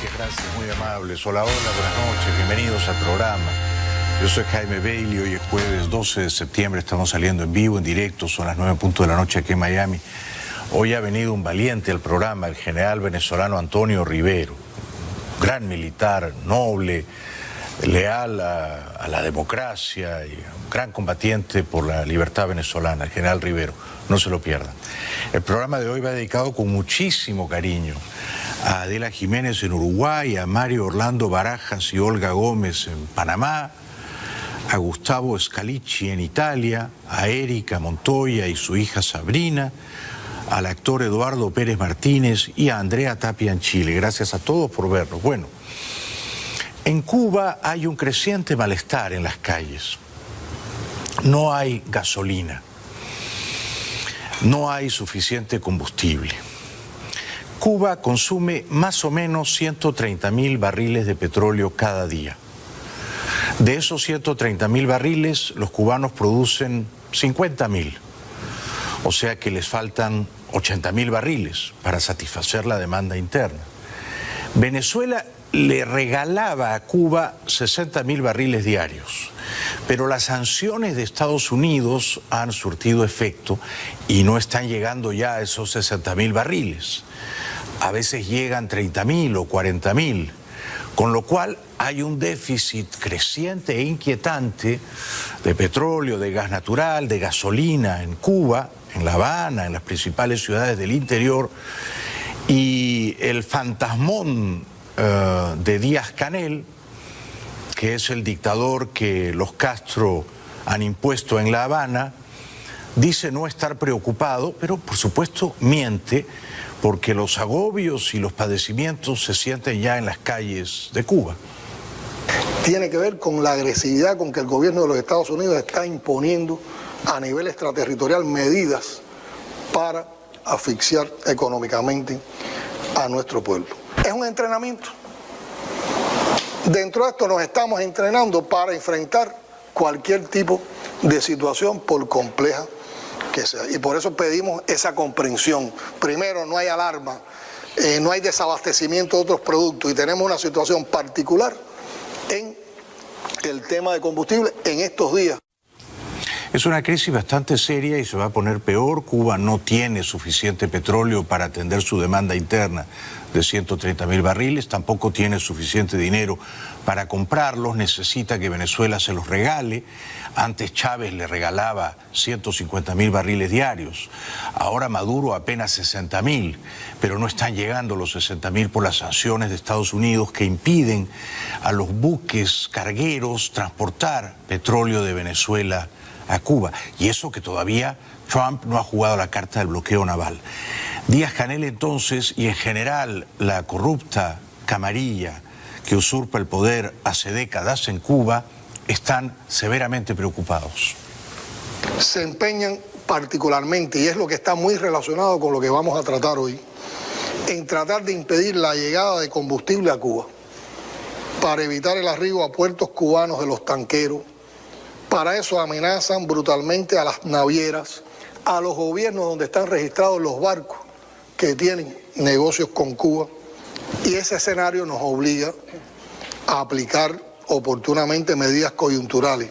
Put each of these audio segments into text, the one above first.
Gracias, muy amables. Hola, hola, buenas noches, bienvenidos al programa. Yo soy Jaime Bailey, hoy es jueves 12 de septiembre, estamos saliendo en vivo, en directo, son las 9:00 de la noche aquí en Miami. Hoy ha venido un valiente al programa, el general venezolano Antonio Rivero, gran militar, noble, leal a la democracia y un gran combatiente por la libertad venezolana, el general Rivero, no se lo pierdan. El programa de hoy va dedicado con muchísimo cariño a Adela Jiménez en Uruguay, a Mario Orlando Barajas y Olga Gómez en Panamá, a Gustavo Scalici en Italia, a Erika Montoya y su hija Sabrina, al actor Eduardo Pérez Martínez y a Andrea Tapia en Chile. Gracias a todos por vernos. Bueno, en Cuba hay un creciente malestar en las calles. No hay gasolina, no hay suficiente combustible. Cuba consume más o menos 130.000 barriles de petróleo cada día. De esos 130.000 barriles, los cubanos producen 50.000. O sea que les faltan 80.000 barriles para satisfacer la demanda interna. Venezuela le regalaba a Cuba 60.000 barriles diarios, pero las sanciones de Estados Unidos han surtido efecto y no están llegando ya a esos 60.000 barriles. A veces llegan 30.000 o 40.000, con lo cual hay un déficit creciente e inquietante de petróleo, de gas natural, de gasolina en Cuba, en La Habana, en las principales ciudades del interior, y el fantasmón de Díaz-Canel, que es el dictador que los Castro han impuesto en La Habana, dice no estar preocupado, pero por supuesto miente, porque los agobios y los padecimientos se sienten ya en las calles de Cuba. Tiene que ver con la agresividad con que el gobierno de los Estados Unidos está imponiendo a nivel extraterritorial medidas para asfixiar económicamente a nuestro pueblo. Es un entrenamiento. Dentro de esto nos estamos entrenando para enfrentar cualquier tipo de situación, por compleja que sea. Y por eso pedimos esa comprensión. Primero, no hay alarma, no hay desabastecimiento de otros productos y tenemos una situación particular en el tema de combustible en estos días. Es una crisis bastante seria y se va a poner peor. Cuba no tiene suficiente petróleo para atender su demanda interna de 130.000 barriles, tampoco tiene suficiente dinero para comprarlos, necesita que Venezuela se los regale. Antes Chávez le regalaba 150.000 barriles diarios, ahora Maduro apenas 60.000, pero no están llegando los 60.000 por las sanciones de Estados Unidos que impiden a los buques cargueros transportar petróleo de Venezuela a Cuba. Y eso que todavía Trump no ha jugado la carta del bloqueo naval. Díaz-Canel entonces, y en general la corrupta camarilla que usurpa el poder hace décadas en Cuba, están severamente preocupados. Se empeñan particularmente, y es lo que está muy relacionado con lo que vamos a tratar hoy, en tratar de impedir la llegada de combustible a Cuba, para evitar el arribo a puertos cubanos de los tanqueros. Para eso amenazan brutalmente a las navieras, a los gobiernos donde están registrados los barcos que tienen negocios con Cuba, y ese escenario nos obliga a aplicar oportunamente medidas coyunturales.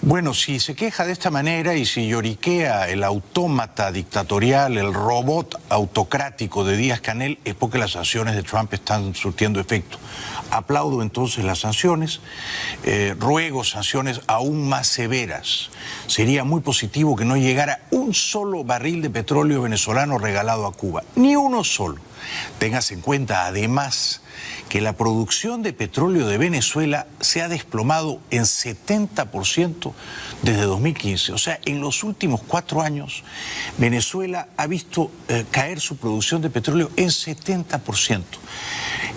Bueno, si se queja de esta manera y si lloriquea el autómata dictatorial, el robot autocrático de Díaz-Canel, es porque las sanciones de Trump están surtiendo efecto. Aplaudo entonces las sanciones, ruego sanciones aún más severas. Sería muy positivo que no llegara un solo barril de petróleo venezolano regalado a Cuba, ni uno solo. Téngase en cuenta además que la producción de petróleo de Venezuela se ha desplomado en 70% desde 2015. O sea, en los últimos 4 años, Venezuela ha visto caer su producción de petróleo en 70%.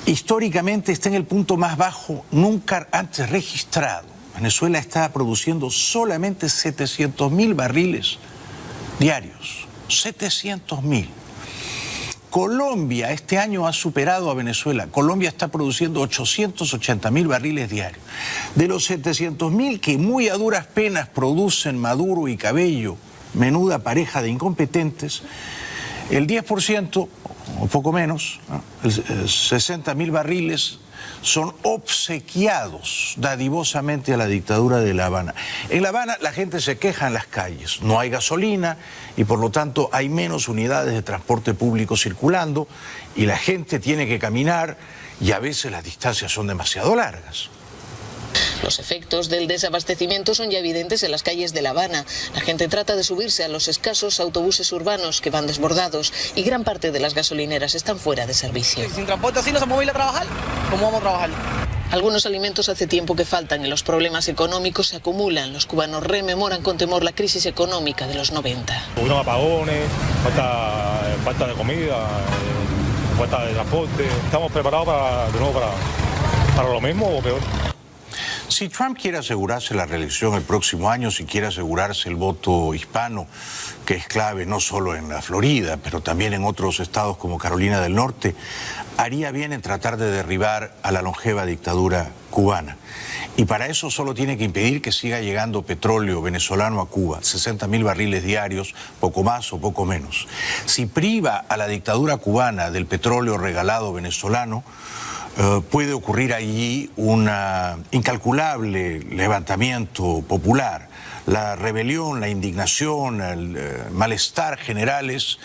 Históricamente está en el punto más bajo nunca antes registrado. Venezuela está produciendo solamente 700.000 barriles diarios. 700.000. Colombia este año ha superado a Venezuela. Colombia está produciendo 880.000 barriles diarios. De los 700.000 que muy a duras penas producen Maduro y Cabello, menuda pareja de incompetentes, El 10%, o poco menos, ¿no? 60.000 barriles son obsequiados dadivosamente a la dictadura de La Habana. En La Habana la gente se queja en las calles, no hay gasolina y por lo tanto hay menos unidades de transporte público circulando y la gente tiene que caminar y a veces las distancias son demasiado largas. Los efectos del desabastecimiento son ya evidentes en las calles de La Habana. La gente trata de subirse a los escasos autobuses urbanos que van desbordados y gran parte de las gasolineras están fuera de servicio. Sin transporte así no se puede ir a trabajar. ¿Cómo vamos a trabajar? Algunos alimentos hace tiempo que faltan y los problemas económicos se acumulan. Los cubanos rememoran con temor la crisis económica de los 90. Hubieron apagones, falta de comida, falta de transporte. ¿Estamos preparados para lo mismo o peor? Si Trump quiere asegurarse la reelección el próximo año, si quiere asegurarse el voto hispano, que es clave no solo en la Florida, pero también en otros estados como Carolina del Norte, haría bien en tratar de derribar a la longeva dictadura cubana. Y para eso solo tiene que impedir que siga llegando petróleo venezolano a Cuba, 60.000 barriles diarios, poco más o poco menos. Si priva a la dictadura cubana del petróleo regalado venezolano, puede ocurrir allí un incalculable levantamiento popular. La rebelión, la indignación, el malestar generales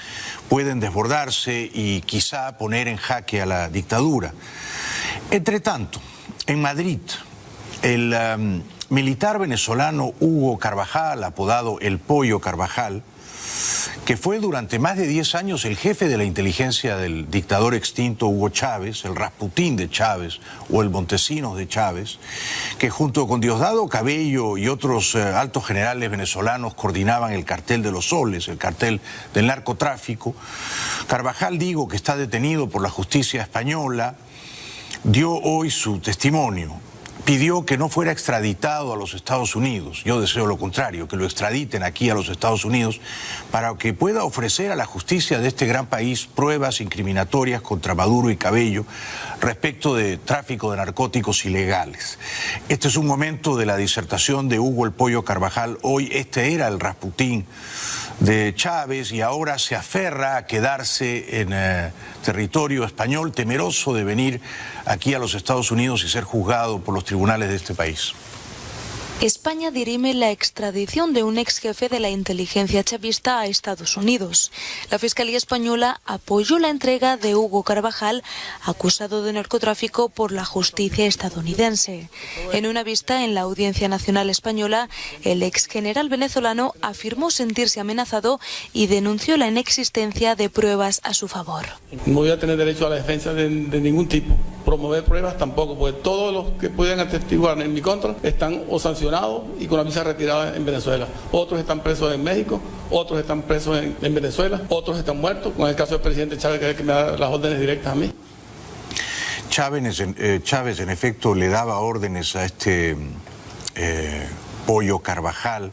pueden desbordarse y quizá poner en jaque a la dictadura. Entre tanto, en Madrid, el militar venezolano Hugo Carvajal, apodado El Pollo Carvajal, que fue durante más de 10 años el jefe de la inteligencia del dictador extinto Hugo Chávez, el Rasputín de Chávez o el Montesinos de Chávez, que junto con Diosdado Cabello y otros altos generales venezolanos coordinaban el cartel de los soles, el cartel del narcotráfico. Carvajal, digo, que está detenido por la justicia española, dio hoy su testimonio. Pidió que no fuera extraditado a los Estados Unidos. Yo deseo lo contrario, que lo extraditen aquí a los Estados Unidos para que pueda ofrecer a la justicia de este gran país pruebas incriminatorias contra Maduro y Cabello respecto de tráfico de narcóticos ilegales. Este es un momento de la disertación de Hugo El Pollo Carvajal. Hoy este era el Rasputín de Chávez y ahora se aferra a quedarse en territorio español, temeroso de venir aquí a los Estados Unidos y ser juzgado por los tribunales de este país. España dirime la extradición de un ex jefe de la inteligencia chavista a Estados Unidos. La Fiscalía Española apoyó la entrega de Hugo Carvajal, acusado de narcotráfico por la justicia estadounidense. En una vista en la Audiencia Nacional Española, el ex general venezolano afirmó sentirse amenazado y denunció la inexistencia de pruebas a su favor. No voy a tener derecho a la defensa de ningún tipo. Promover pruebas tampoco, porque todos los que puedan atestiguar en mi contra están o sancionados y con la visa retirada en Venezuela. Otros están presos en México, otros están presos en Venezuela, otros están muertos, con el caso del presidente Chávez, que es el que me da las órdenes directas a mí. Chávez en efecto le daba órdenes a este Pollo Carvajal,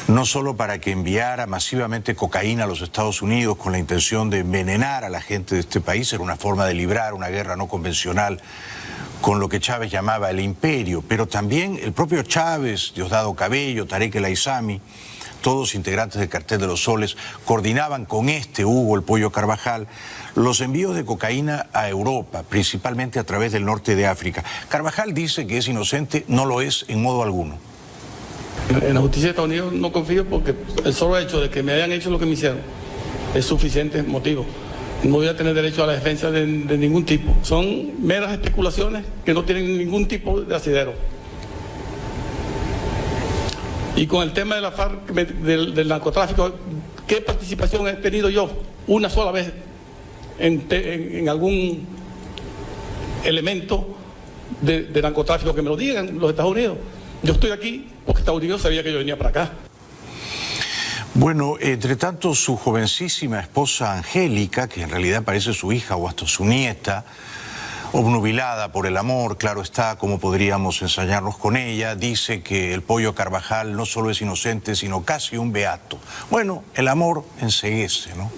no solo para que enviara masivamente cocaína a los Estados Unidos con la intención de envenenar a la gente de este país, era una forma de librar una guerra no convencional con lo que Chávez llamaba el imperio, pero también el propio Chávez, Diosdado Cabello, Tarek El Aizami, todos integrantes del Cartel de los Soles, coordinaban con Hugo El Pollo Carvajal, los envíos de cocaína a Europa, principalmente a través del norte de África. Carvajal dice que es inocente, no lo es en modo alguno. En la justicia de Estados Unidos no confío porque el solo hecho de que me hayan hecho lo que me hicieron es suficiente motivo. No voy a tener derecho a la defensa de ningún tipo. Son meras especulaciones que no tienen ningún tipo de asidero. Y con el tema de la FARC, del narcotráfico, ¿qué participación he tenido yo una sola vez en algún elemento de narcotráfico? Que me lo digan los Estados Unidos. Yo estoy aquí porque Estados Unidos sabía que yo venía para acá. Bueno, entre tanto, su jovencísima esposa Angélica, que en realidad parece su hija o hasta su nieta, obnubilada por el amor, claro está, como podríamos ensañarnos con ella, dice que el Pollo Carvajal no solo es inocente, sino casi un beato. Bueno, el amor enceguece, ¿no?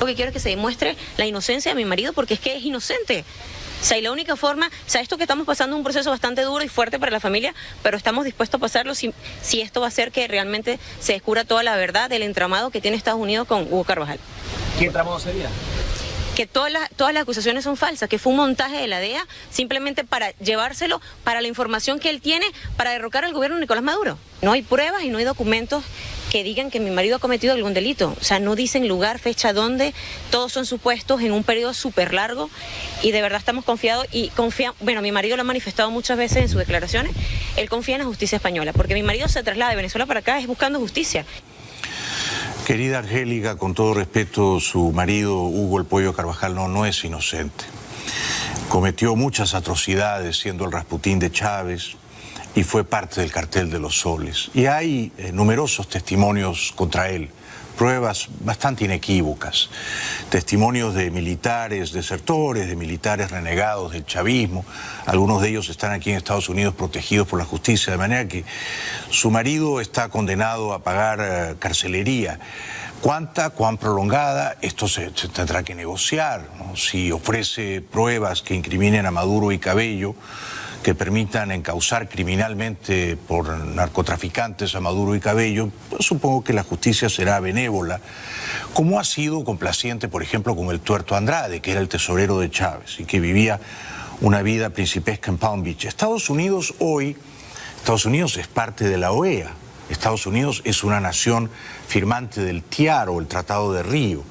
Lo que quiero es que se demuestre la inocencia de mi marido porque es que es inocente. O sea, y la única forma, o sea, esto que estamos pasando es un proceso bastante duro y fuerte para la familia, pero estamos dispuestos a pasarlo si esto va a hacer que realmente se descubra toda la verdad del entramado que tiene Estados Unidos con Hugo Carvajal. ¿Qué tramo sería? Que todas las acusaciones son falsas, que fue un montaje de la DEA simplemente para llevárselo, para la información que él tiene, para derrocar al gobierno de Nicolás Maduro. No hay pruebas y no hay documentos que digan que mi marido ha cometido algún delito. O sea, no dicen lugar, fecha, dónde, todos son supuestos en un periodo súper largo y de verdad estamos confiados y bueno, mi marido lo ha manifestado muchas veces en sus declaraciones, él confía en la justicia española, porque mi marido se traslada de Venezuela para acá es buscando justicia. Querida Angélica, con todo respeto, su marido, Hugo El Pollo Carvajal, no es inocente. Cometió muchas atrocidades siendo el Rasputín de Chávez y fue parte del cartel de los soles. Y hay numerosos testimonios contra él, pruebas bastante inequívocas. Testimonios de militares desertores, de militares renegados del chavismo. Algunos de ellos están aquí en Estados Unidos protegidos por la justicia, de manera que su marido está condenado a pagar carcelería. ¿Cuán prolongada? Esto se tendrá que negociar, ¿no? Si ofrece pruebas que incriminen a Maduro y Cabello, que permitan encausar criminalmente por narcotraficantes a Maduro y Cabello, pues supongo que la justicia será benévola, como ha sido complaciente, por ejemplo, con el Tuerto Andrade, que era el tesorero de Chávez y que vivía una vida principesca en Palm Beach. Estados Unidos es parte de la OEA. Estados Unidos es una nación firmante del TIAR o el Tratado de Río.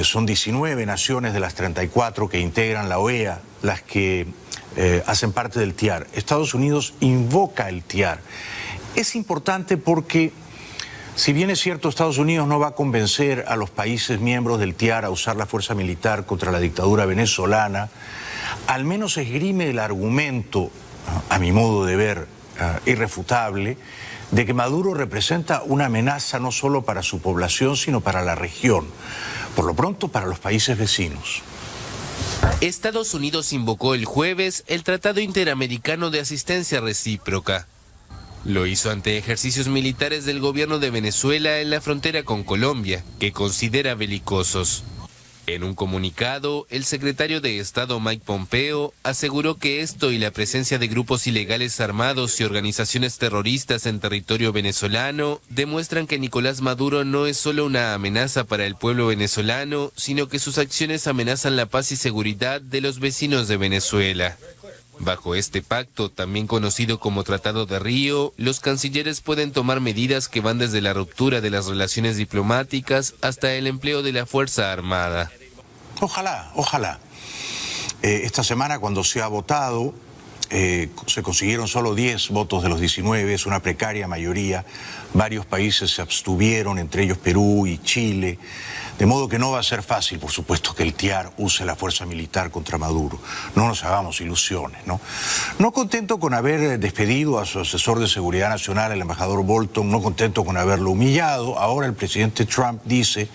Son 19 naciones de las 34 que integran la OEA las que hacen parte del TIAR. Estados Unidos invoca el TIAR. Es importante porque, si bien es cierto, Estados Unidos no va a convencer a los países miembros del TIAR a usar la fuerza militar contra la dictadura venezolana, al menos esgrime el argumento, a mi modo de ver, irrefutable, de que Maduro representa una amenaza no solo para su población, sino para la región, por lo pronto para los países vecinos. Estados Unidos invocó el jueves el Tratado Interamericano de Asistencia Recíproca. Lo hizo ante ejercicios militares del gobierno de Venezuela en la frontera con Colombia, que considera belicosos. En un comunicado, el secretario de Estado Mike Pompeo aseguró que esto y la presencia de grupos ilegales armados y organizaciones terroristas en territorio venezolano demuestran que Nicolás Maduro no es solo una amenaza para el pueblo venezolano, sino que sus acciones amenazan la paz y seguridad de los vecinos de Venezuela. Bajo este pacto, también conocido como Tratado de Río, los cancilleres pueden tomar medidas que van desde la ruptura de las relaciones diplomáticas hasta el empleo de la Fuerza Armada. Ojalá. Esta semana, cuando se ha votado, se consiguieron solo 10 votos de los 19, es una precaria mayoría. Varios países se abstuvieron, entre ellos Perú y Chile. De modo que no va a ser fácil, por supuesto, que el TIAR use la fuerza militar contra Maduro. No nos hagamos ilusiones, ¿no? No contento con haber despedido a su asesor de seguridad nacional, el embajador Bolton, no contento con haberlo humillado, ahora el presidente Trump dice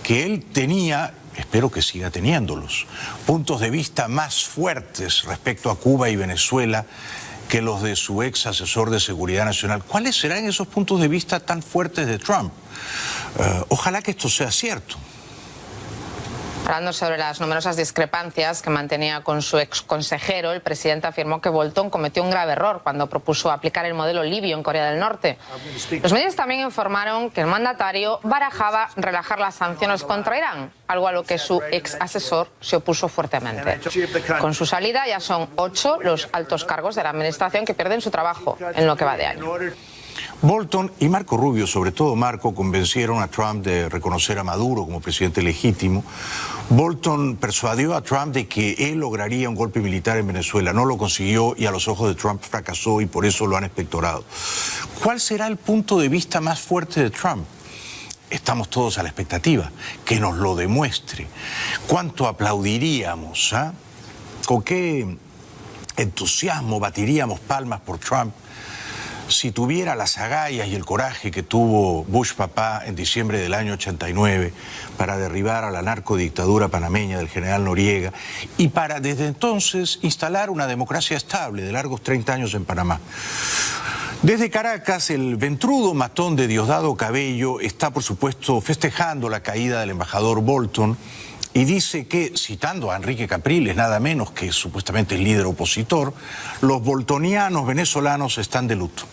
que él tenía, espero que siga teniéndolos, puntos de vista más fuertes respecto a Cuba y Venezuela que los de su ex asesor de seguridad nacional. ¿Cuáles serán esos puntos de vista tan fuertes de Trump? Ojalá que esto sea cierto. Hablando sobre las numerosas discrepancias que mantenía con su ex consejero, el presidente afirmó que Bolton cometió un grave error cuando propuso aplicar el modelo libio en Corea del Norte. Los medios también informaron que el mandatario barajaba relajar las sanciones contra Irán, algo a lo que su ex asesor se opuso fuertemente. Con su salida ya son 8 los altos cargos de la administración que pierden su trabajo en lo que va de año. Bolton y Marco Rubio, sobre todo Marco, convencieron a Trump de reconocer a Maduro como presidente legítimo. Bolton persuadió a Trump de que él lograría un golpe militar en Venezuela. No lo consiguió y a los ojos de Trump fracasó y por eso lo han expectorado. ¿Cuál será el punto de vista más fuerte de Trump? Estamos todos a la expectativa, que nos lo demuestre. ¿Cuánto aplaudiríamos? ¿Con qué entusiasmo batiríamos palmas por Trump si tuviera las agallas y el coraje que tuvo Bush papá en diciembre del año 89 para derribar a la narcodictadura panameña del general Noriega y para desde entonces instalar una democracia estable de largos 30 años en Panamá? Desde Caracas, el ventrudo matón de Diosdado Cabello está, por supuesto, festejando la caída del embajador Bolton y dice que, citando a Enrique Capriles, nada menos que supuestamente el líder opositor, los boltonianos venezolanos están de luto.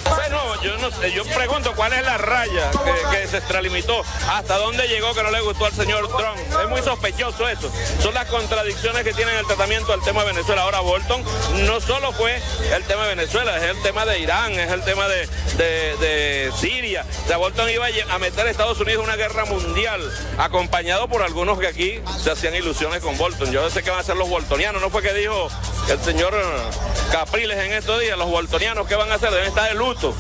Bueno, yo no sé, yo pregunto cuál es la raya que se extralimitó, hasta dónde llegó que no le gustó al señor Trump. Es muy sospechoso eso. Son las contradicciones que tiene el tratamiento del tema de Venezuela. Ahora Bolton no solo fue el tema de Venezuela, es el tema de Irán, es el tema de Siria. O sea, Bolton iba a meter a Estados Unidos en una guerra mundial, acompañado por algunos que aquí se hacían ilusiones con Bolton. Yo sé que van a ser los boltonianos, ¿no fue que dijo el señor Capriles en estos días? Los boltonianos, ¿qué van a hacer? Deben estar de luto.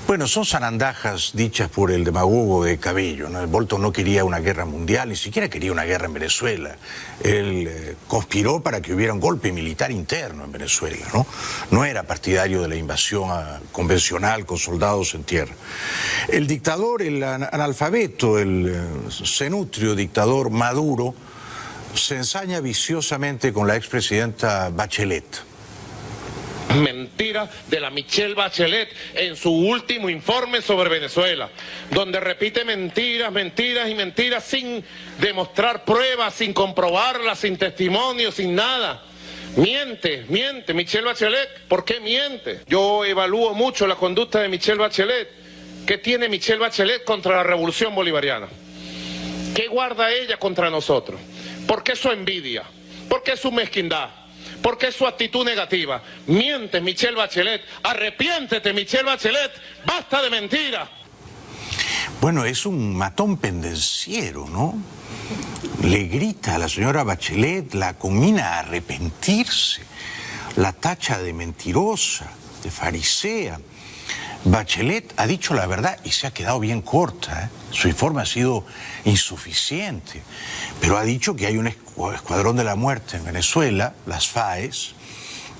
Bueno, son zarandajas dichas por el demagogo de Cabello, ¿no? Bolton no quería una guerra mundial, ni siquiera quería una guerra en Venezuela. Él conspiró para que hubiera un golpe militar interno en Venezuela, ¿no? No era partidario de la invasión convencional con soldados en tierra. El dictador, el analfabeto, el cenutrio dictador Maduro, se ensaña viciosamente con la expresidenta Bachelet. Mentira de la Michelle Bachelet en su último informe sobre Venezuela, donde repite mentiras, mentiras y mentiras sin demostrar pruebas, sin comprobarlas, sin testimonio, sin nada. Miente Michelle Bachelet. ¿Por qué miente? Yo evalúo mucho la conducta de Michelle Bachelet. ¿Qué tiene Michelle Bachelet contra la revolución bolivariana? ¿Qué guarda ella contra nosotros? ¿Por qué su envidia? ¿Por qué su mezquindad? ¿Por qué su actitud negativa? Mientes, Michelle Bachelet. Arrepiéntete, Michelle Bachelet. Basta de mentiras. Bueno, es un matón pendenciero, ¿no? Le grita a la señora Bachelet, la conmina a arrepentirse, la tacha de mentirosa, de farisea. Bachelet ha dicho la verdad y se ha quedado bien corta, ¿eh? Su informe ha sido insuficiente, pero ha dicho que hay un escuadrón de la muerte en Venezuela, las FAES,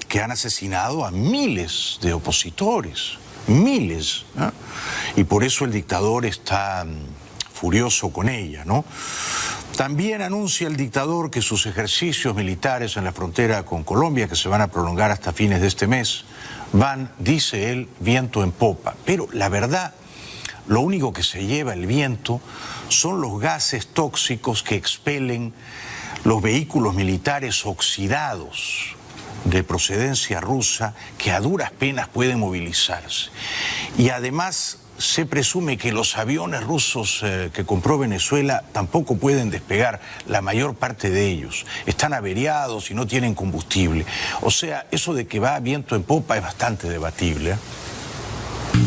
que han asesinado a miles de opositores, miles, ¿no? Y por eso el dictador está furioso con ella, ¿no? También anuncia el dictador que sus ejercicios militares en la frontera con Colombia, que se van a prolongar hasta fines de este mes, van, dice él, viento en popa. Pero la verdad, lo único que se lleva el viento son los gases tóxicos que expelen los vehículos militares oxidados de procedencia rusa que a duras penas pueden movilizarse. Y además se presume que los aviones rusos que compró Venezuela tampoco pueden despegar, la mayor parte de ellos. Están averiados y no tienen combustible. O sea, eso de que va viento en popa es bastante debatible, ¿eh?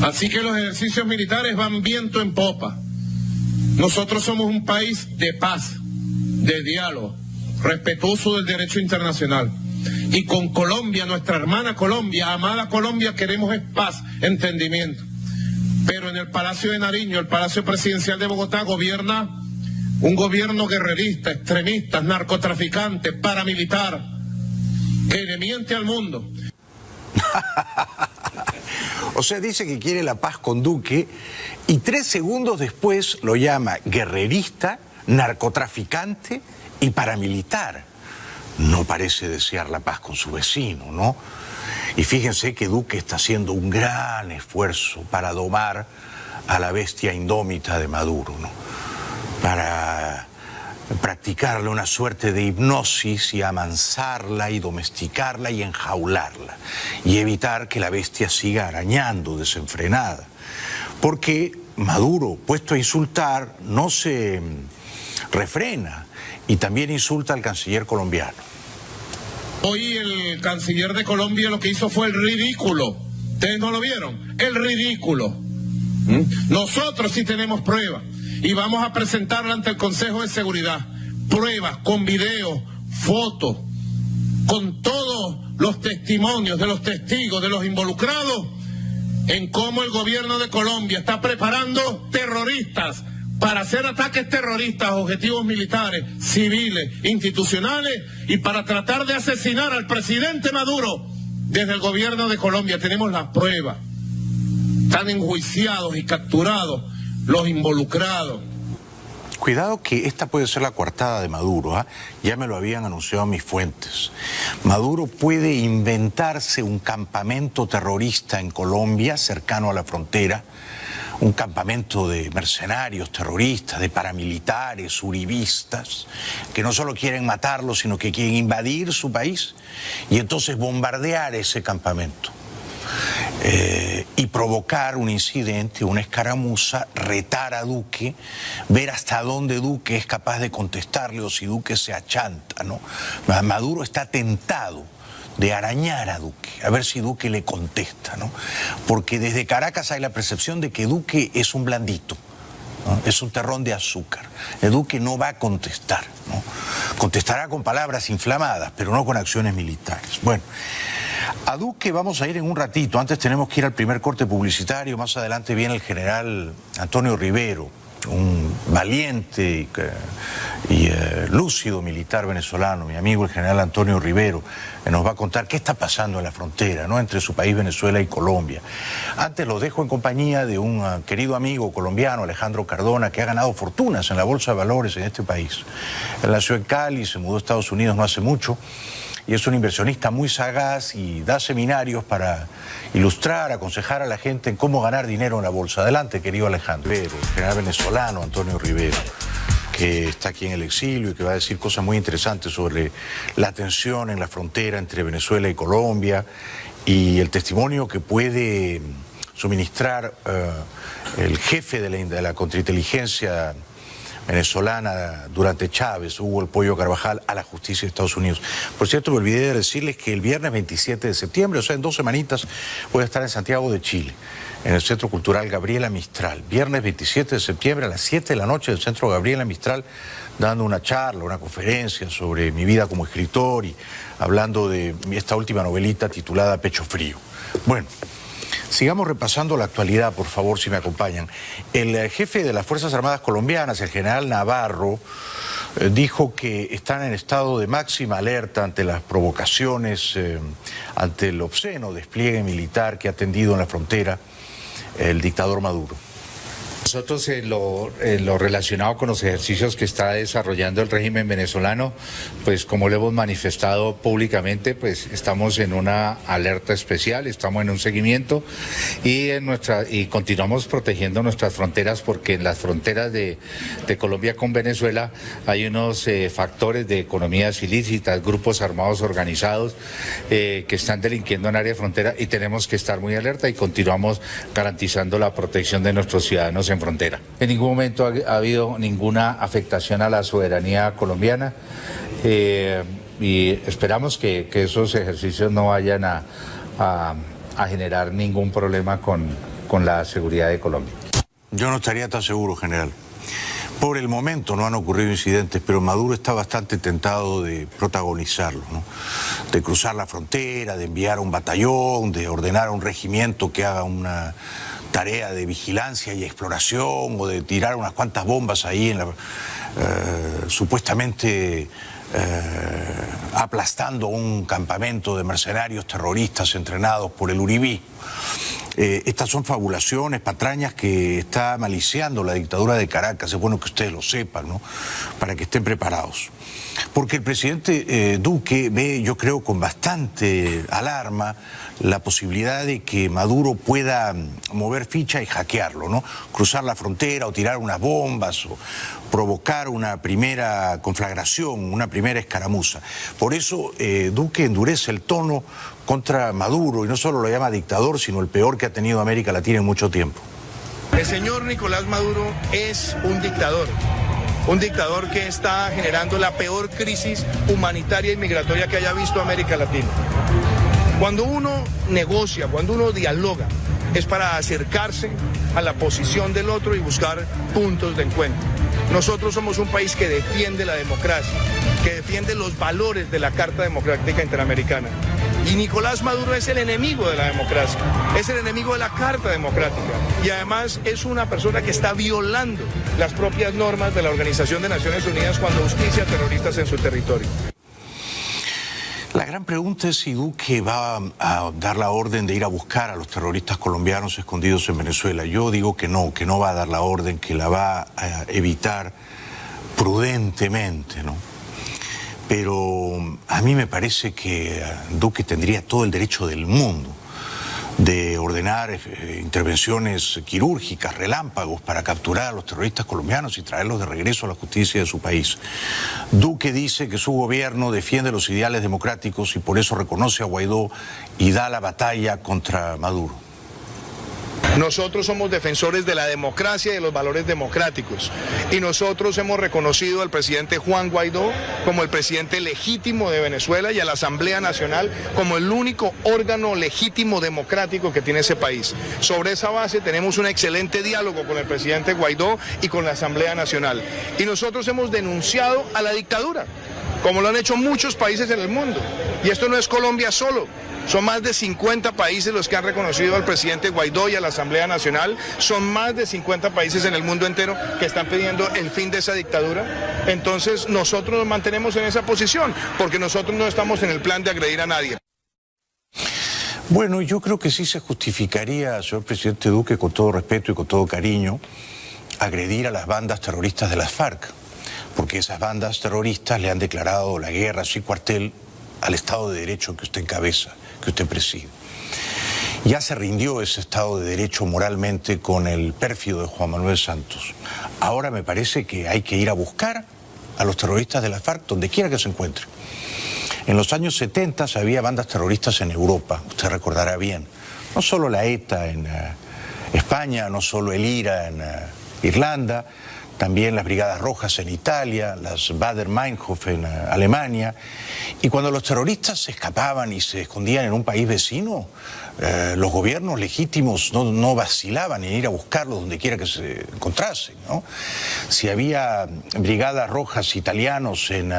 Así que los ejercicios militares van viento en popa. Nosotros somos un país de paz, de diálogo, respetuoso del derecho internacional. Y con Colombia, nuestra hermana Colombia, amada Colombia, queremos es paz, entendimiento. Pero en el Palacio de Nariño, el Palacio Presidencial de Bogotá, gobierna un gobierno guerrerista, extremista, narcotraficante, paramilitar, que le miente al mundo. O sea, dice que quiere la paz con Duque y 3 segundos después lo llama guerrerista, narcotraficante y paramilitar. No parece desear la paz con su vecino, ¿no? Y fíjense que Duque está haciendo un gran esfuerzo para domar a la bestia indómita de Maduro, ¿no? Para practicarle una suerte de hipnosis y amansarla y domesticarla y enjaularla y evitar que la bestia siga arañando desenfrenada. Porque Maduro, puesto a insultar, no se refrena y también insulta al canciller colombiano. Hoy el canciller de Colombia lo que hizo fue el ridículo. ¿Ustedes no lo vieron? El ridículo. Nosotros sí tenemos pruebas y vamos a presentarla ante el Consejo de Seguridad. Pruebas con video, fotos, con todos los testimonios de los testigos, de los involucrados, en cómo el gobierno de Colombia está preparando terroristas para hacer ataques terroristas a objetivos militares, civiles, institucionales y para tratar de asesinar al presidente Maduro desde el gobierno de Colombia. Tenemos las pruebas. Están enjuiciados y capturados los involucrados. Cuidado que esta puede ser la coartada de Maduro, ¿eh? Ya me lo habían anunciado mis fuentes. Maduro puede inventarse un campamento terrorista en Colombia, cercano a la frontera, un campamento de mercenarios terroristas, de paramilitares, uribistas, que no solo quieren matarlo, sino que quieren invadir su país y entonces bombardear ese campamento. y provocar un incidente, una escaramuza, retar a Duque, ver hasta dónde Duque es capaz de contestarle o si Duque se achanta, ¿no? Maduro está tentado de arañar a Duque, a ver si Duque le contesta, ¿no? Porque desde Caracas hay la percepción de que Duque es un blandito, ¿no? Es un terrón de azúcar. El Duque no va a contestar, ¿no? Contestará con palabras inflamadas, pero no con acciones militares. Bueno, a Duque vamos a ir en un ratito. Antes tenemos que ir al primer corte publicitario. Más adelante viene el general Antonio Rivero, un valiente y lúcido militar venezolano, mi amigo el general Antonio Rivero, que nos va a contar qué está pasando en la frontera, ¿no?, entre su país Venezuela y Colombia. Antes lo dejo en compañía de un querido amigo colombiano, Alejandro Cardona, que ha ganado fortunas en la bolsa de valores en este país. Él nació en Cali, se mudó a Estados Unidos no hace mucho, y es un inversionista muy sagaz y da seminarios para ilustrar, aconsejar a la gente en cómo ganar dinero en la bolsa. Adelante, querido Alejandro. El general venezolano Antonio Rivero, que está aquí en el exilio y que va a decir cosas muy interesantes sobre la tensión en la frontera entre Venezuela y Colombia y el testimonio que puede suministrar el jefe de la contrainteligencia venezolana durante Chávez, Hugo El Pollo Carvajal, a la justicia de Estados Unidos. Por cierto, me olvidé de decirles que el viernes 27 de septiembre, o sea, en 2 semanitas, voy a estar en Santiago de Chile, en el Centro Cultural Gabriela Mistral. Viernes 27 de septiembre a las 7 de la noche del Centro Gabriela Mistral, dando una charla, una conferencia sobre mi vida como escritor y hablando de esta última novelita titulada Pecho Frío. Bueno, sigamos repasando la actualidad, por favor, si me acompañan. El jefe de las Fuerzas Armadas colombianas, el general Navarro, dijo que están en estado de máxima alerta ante las provocaciones, ante el obsceno despliegue militar que ha tendido en la frontera el dictador Maduro. Nosotros en lo relacionado con los ejercicios que está desarrollando el régimen venezolano, pues como lo hemos manifestado públicamente, pues estamos en una alerta especial, estamos en un seguimiento y continuamos protegiendo nuestras fronteras, porque en las fronteras de Colombia con Venezuela hay unos factores de economías ilícitas, grupos armados organizados que están delinquiendo en área de frontera, y tenemos que estar muy alerta y continuamos garantizando la protección de nuestros ciudadanos en frontera. En ningún momento ha habido ninguna afectación a la soberanía colombiana y esperamos que esos ejercicios no vayan a generar ningún problema con la seguridad de Colombia. Yo no estaría tan seguro, general. Por el momento no han ocurrido incidentes, pero Maduro está bastante tentado de protagonizarlo, ¿no? De cruzar la frontera, de enviar a un batallón, de ordenar a un regimiento que haga una tarea de vigilancia y exploración, o de tirar unas cuantas bombas ahí en supuestamente aplastando un campamento de mercenarios terroristas entrenados por el uribí. Estas son fabulaciones, patrañas que está maliciando la dictadura de Caracas. Es bueno que ustedes lo sepan, ¿no?, para que estén preparados. Porque el presidente Duque ve, yo creo, con bastante alarma la posibilidad de que Maduro pueda mover ficha y hackearlo, ¿no? Cruzar la frontera o tirar unas bombas o provocar una primera conflagración, una primera escaramuza. Por eso Duque endurece el tono contra Maduro y no solo lo llama dictador, sino el peor que ha tenido América Latina en mucho tiempo. El señor Nicolás Maduro es un dictador que está generando la peor crisis humanitaria y migratoria que haya visto América Latina. Cuando uno negocia, cuando uno dialoga, es para acercarse a la posición del otro y buscar puntos de encuentro. Nosotros somos un país que defiende la democracia, que defiende los valores de la Carta Democrática Interamericana. Y Nicolás Maduro es el enemigo de la democracia, es el enemigo de la Carta Democrática. Y además es una persona que está violando las propias normas de la Organización de Naciones Unidas cuando auspicia terroristas en su territorio. La gran pregunta es si Duque va a dar la orden de ir a buscar a los terroristas colombianos escondidos en Venezuela. Yo digo que no va a dar la orden, que la va a evitar prudentemente, ¿no? Pero a mí me parece que Duque tendría todo el derecho del mundo de ordenar intervenciones quirúrgicas, relámpagos, para capturar a los terroristas colombianos y traerlos de regreso a la justicia de su país. Duque dice que su gobierno defiende los ideales democráticos y por eso reconoce a Guaidó y da la batalla contra Maduro. Nosotros somos defensores de la democracia y de los valores democráticos. Y nosotros hemos reconocido al presidente Juan Guaidó como el presidente legítimo de Venezuela y a la Asamblea Nacional como el único órgano legítimo democrático que tiene ese país. Sobre esa base tenemos un excelente diálogo con el presidente Guaidó y con la Asamblea Nacional. Y nosotros hemos denunciado a la dictadura, como lo han hecho muchos países en el mundo. Y esto no es Colombia solo. Son más de 50 países los que han reconocido al presidente Guaidó y a la Asamblea Nacional. Son más de 50 países en el mundo entero que están pidiendo el fin de esa dictadura. Entonces nosotros nos mantenemos en esa posición, porque nosotros no estamos en el plan de agredir a nadie. Bueno, yo creo que sí se justificaría, señor presidente Duque, con todo respeto y con todo cariño, agredir a las bandas terroristas de las FARC, porque esas bandas terroristas le han declarado la guerra sin cuartel al Estado de Derecho que usted encabeza, que usted preside. Ya se rindió ese Estado de Derecho moralmente con el pérfido de Juan Manuel Santos. Ahora me parece que hay que ir a buscar a los terroristas de la FARC donde quiera que se encuentren. En los años 70 había bandas terroristas en Europa, usted recordará bien. No solo la ETA en España, no solo el IRA en Irlanda, también las Brigadas Rojas en Italia, las Baader-Meinhof en Alemania. Y cuando los terroristas se escapaban y se escondían en un país vecino, los gobiernos legítimos no vacilaban en ir a buscarlos donde quiera que se encontrasen, ¿no? Si había Brigadas Rojas italianos en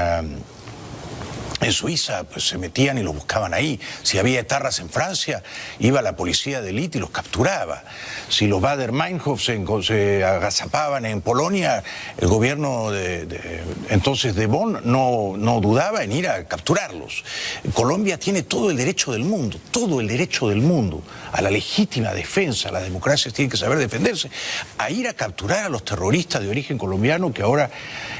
Suiza, pues se metían y los buscaban ahí. Si había etarras en Francia, iba la policía de élite y los capturaba. Si los Baader-Meinhof se agazapaban en Polonia, el gobierno entonces de Bonn no dudaba en ir a capturarlos. Colombia tiene todo el derecho del mundo a la legítima defensa. La democracia tiene que saber defenderse, a ir a capturar a los terroristas de origen colombiano que ahora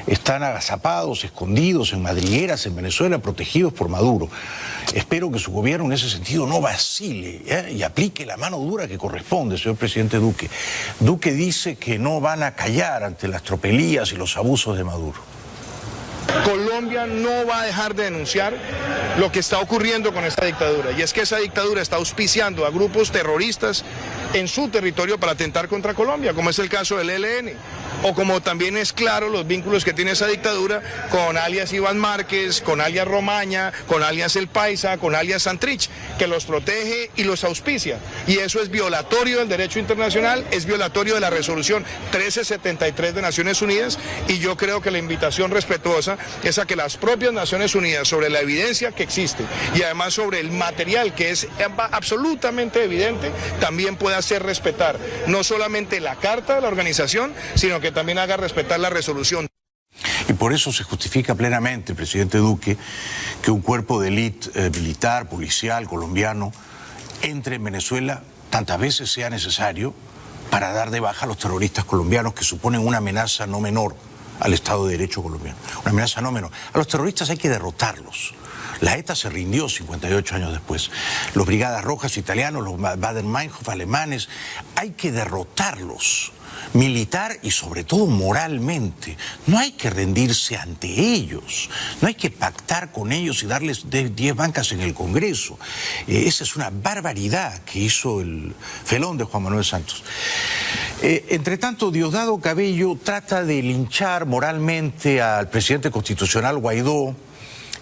están agazapados, escondidos en madrigueras en Venezuela, protegidos por Maduro. Espero que su gobierno en ese sentido no vacile y aplique la mano dura que corresponde, señor presidente Duque. Duque dice que no van a callar ante las tropelías y los abusos de Maduro. Colombia no va a dejar de denunciar lo que está ocurriendo con esta dictadura, y es que esa dictadura está auspiciando a grupos terroristas en su territorio para atentar contra Colombia, como es el caso del ELN, o como también es claro los vínculos que tiene esa dictadura con alias Iván Márquez, con alias Romaña, con alias El Paisa, con alias Santrich, que los protege y los auspicia, y eso es violatorio del derecho internacional, es violatorio de la resolución 1373 de Naciones Unidas, y yo creo que la invitación respetuosa es a que las propias Naciones Unidas, sobre la evidencia que existe y además sobre el material que es absolutamente evidente, también pueda hacer respetar no solamente la carta de la organización, sino que también haga respetar la resolución. Y por eso se justifica plenamente, presidente Duque, que un cuerpo de élite militar, policial, colombiano, entre en Venezuela tantas veces sea necesario para dar de baja a los terroristas colombianos que suponen una amenaza no menor al Estado de Derecho colombiano, una amenaza no menor. A los terroristas hay que derrotarlos. La ETA se rindió 58 años después. Los Brigadas Rojas italianos, los Baader-Meinhof alemanes, hay que derrotarlos, militar y sobre todo moralmente. No hay que rendirse ante ellos, no hay que pactar con ellos y darles 10 bancas en el Congreso. Esa es una barbaridad que hizo el felón de Juan Manuel Santos. Entre tanto, Diosdado Cabello trata de linchar moralmente al presidente constitucional Guaidó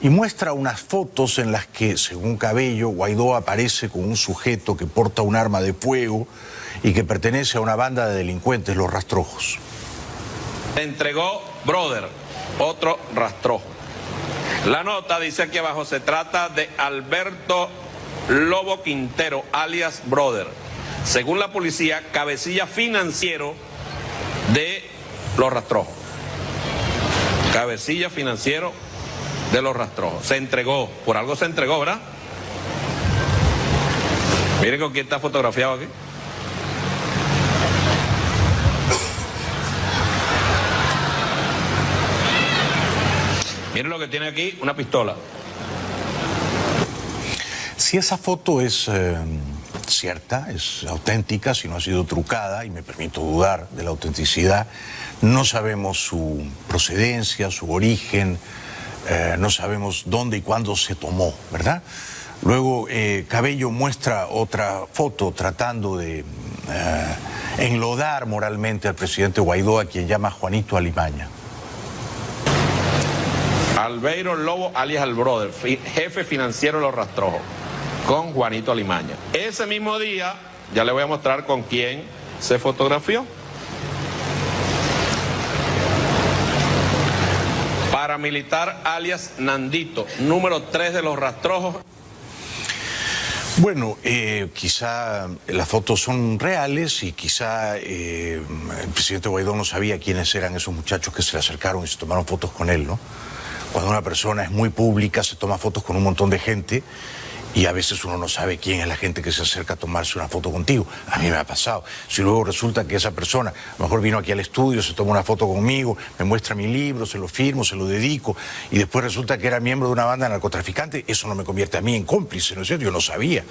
y muestra unas fotos en las que, según Cabello, Guaidó aparece con un sujeto que porta un arma de fuego y que pertenece a una banda de delincuentes, los Rastrojos. Entregó Brother, otro rastrojo. La nota dice aquí abajo, se trata de Alberto Lobo Quintero, alias Brother. Según la policía, cabecilla financiero de los Rastrojos. Cabecilla financiero de los Rastrojos. Se entregó, por algo se entregó, ¿verdad? Miren con quién está fotografiado aquí. Miren lo que tiene aquí, una pistola. Si esa foto es cierta, es auténtica, si no ha sido trucada, y me permito dudar de la autenticidad, no sabemos su procedencia, su origen, no sabemos dónde y cuándo se tomó, ¿verdad? Luego Cabello muestra otra foto tratando de enlodar moralmente al presidente Guaidó, a quien llama Juanito Alimaña. Albeiro Lobo, alias el brother, jefe financiero de Los Rastrojos, con Juanito Alimaña. Ese mismo día, ya le voy a mostrar con quién se fotografió. Paramilitar alias Nandito, número 3 de Los Rastrojos. Bueno, quizá las fotos son reales y quizá el presidente Guaidó no sabía quiénes eran esos muchachos que se le acercaron y se tomaron fotos con él, ¿no? Cuando una persona es muy pública, se toma fotos con un montón de gente y a veces uno no sabe quién es la gente que se acerca a tomarse una foto contigo. A mí me ha pasado. Si luego resulta que esa persona a lo mejor vino aquí al estudio, se toma una foto conmigo, me muestra mi libro, se lo firmo, se lo dedico, y después resulta que era miembro de una banda de narcotraficantes, eso no me convierte a mí en cómplice, ¿no es cierto? Yo no sabía.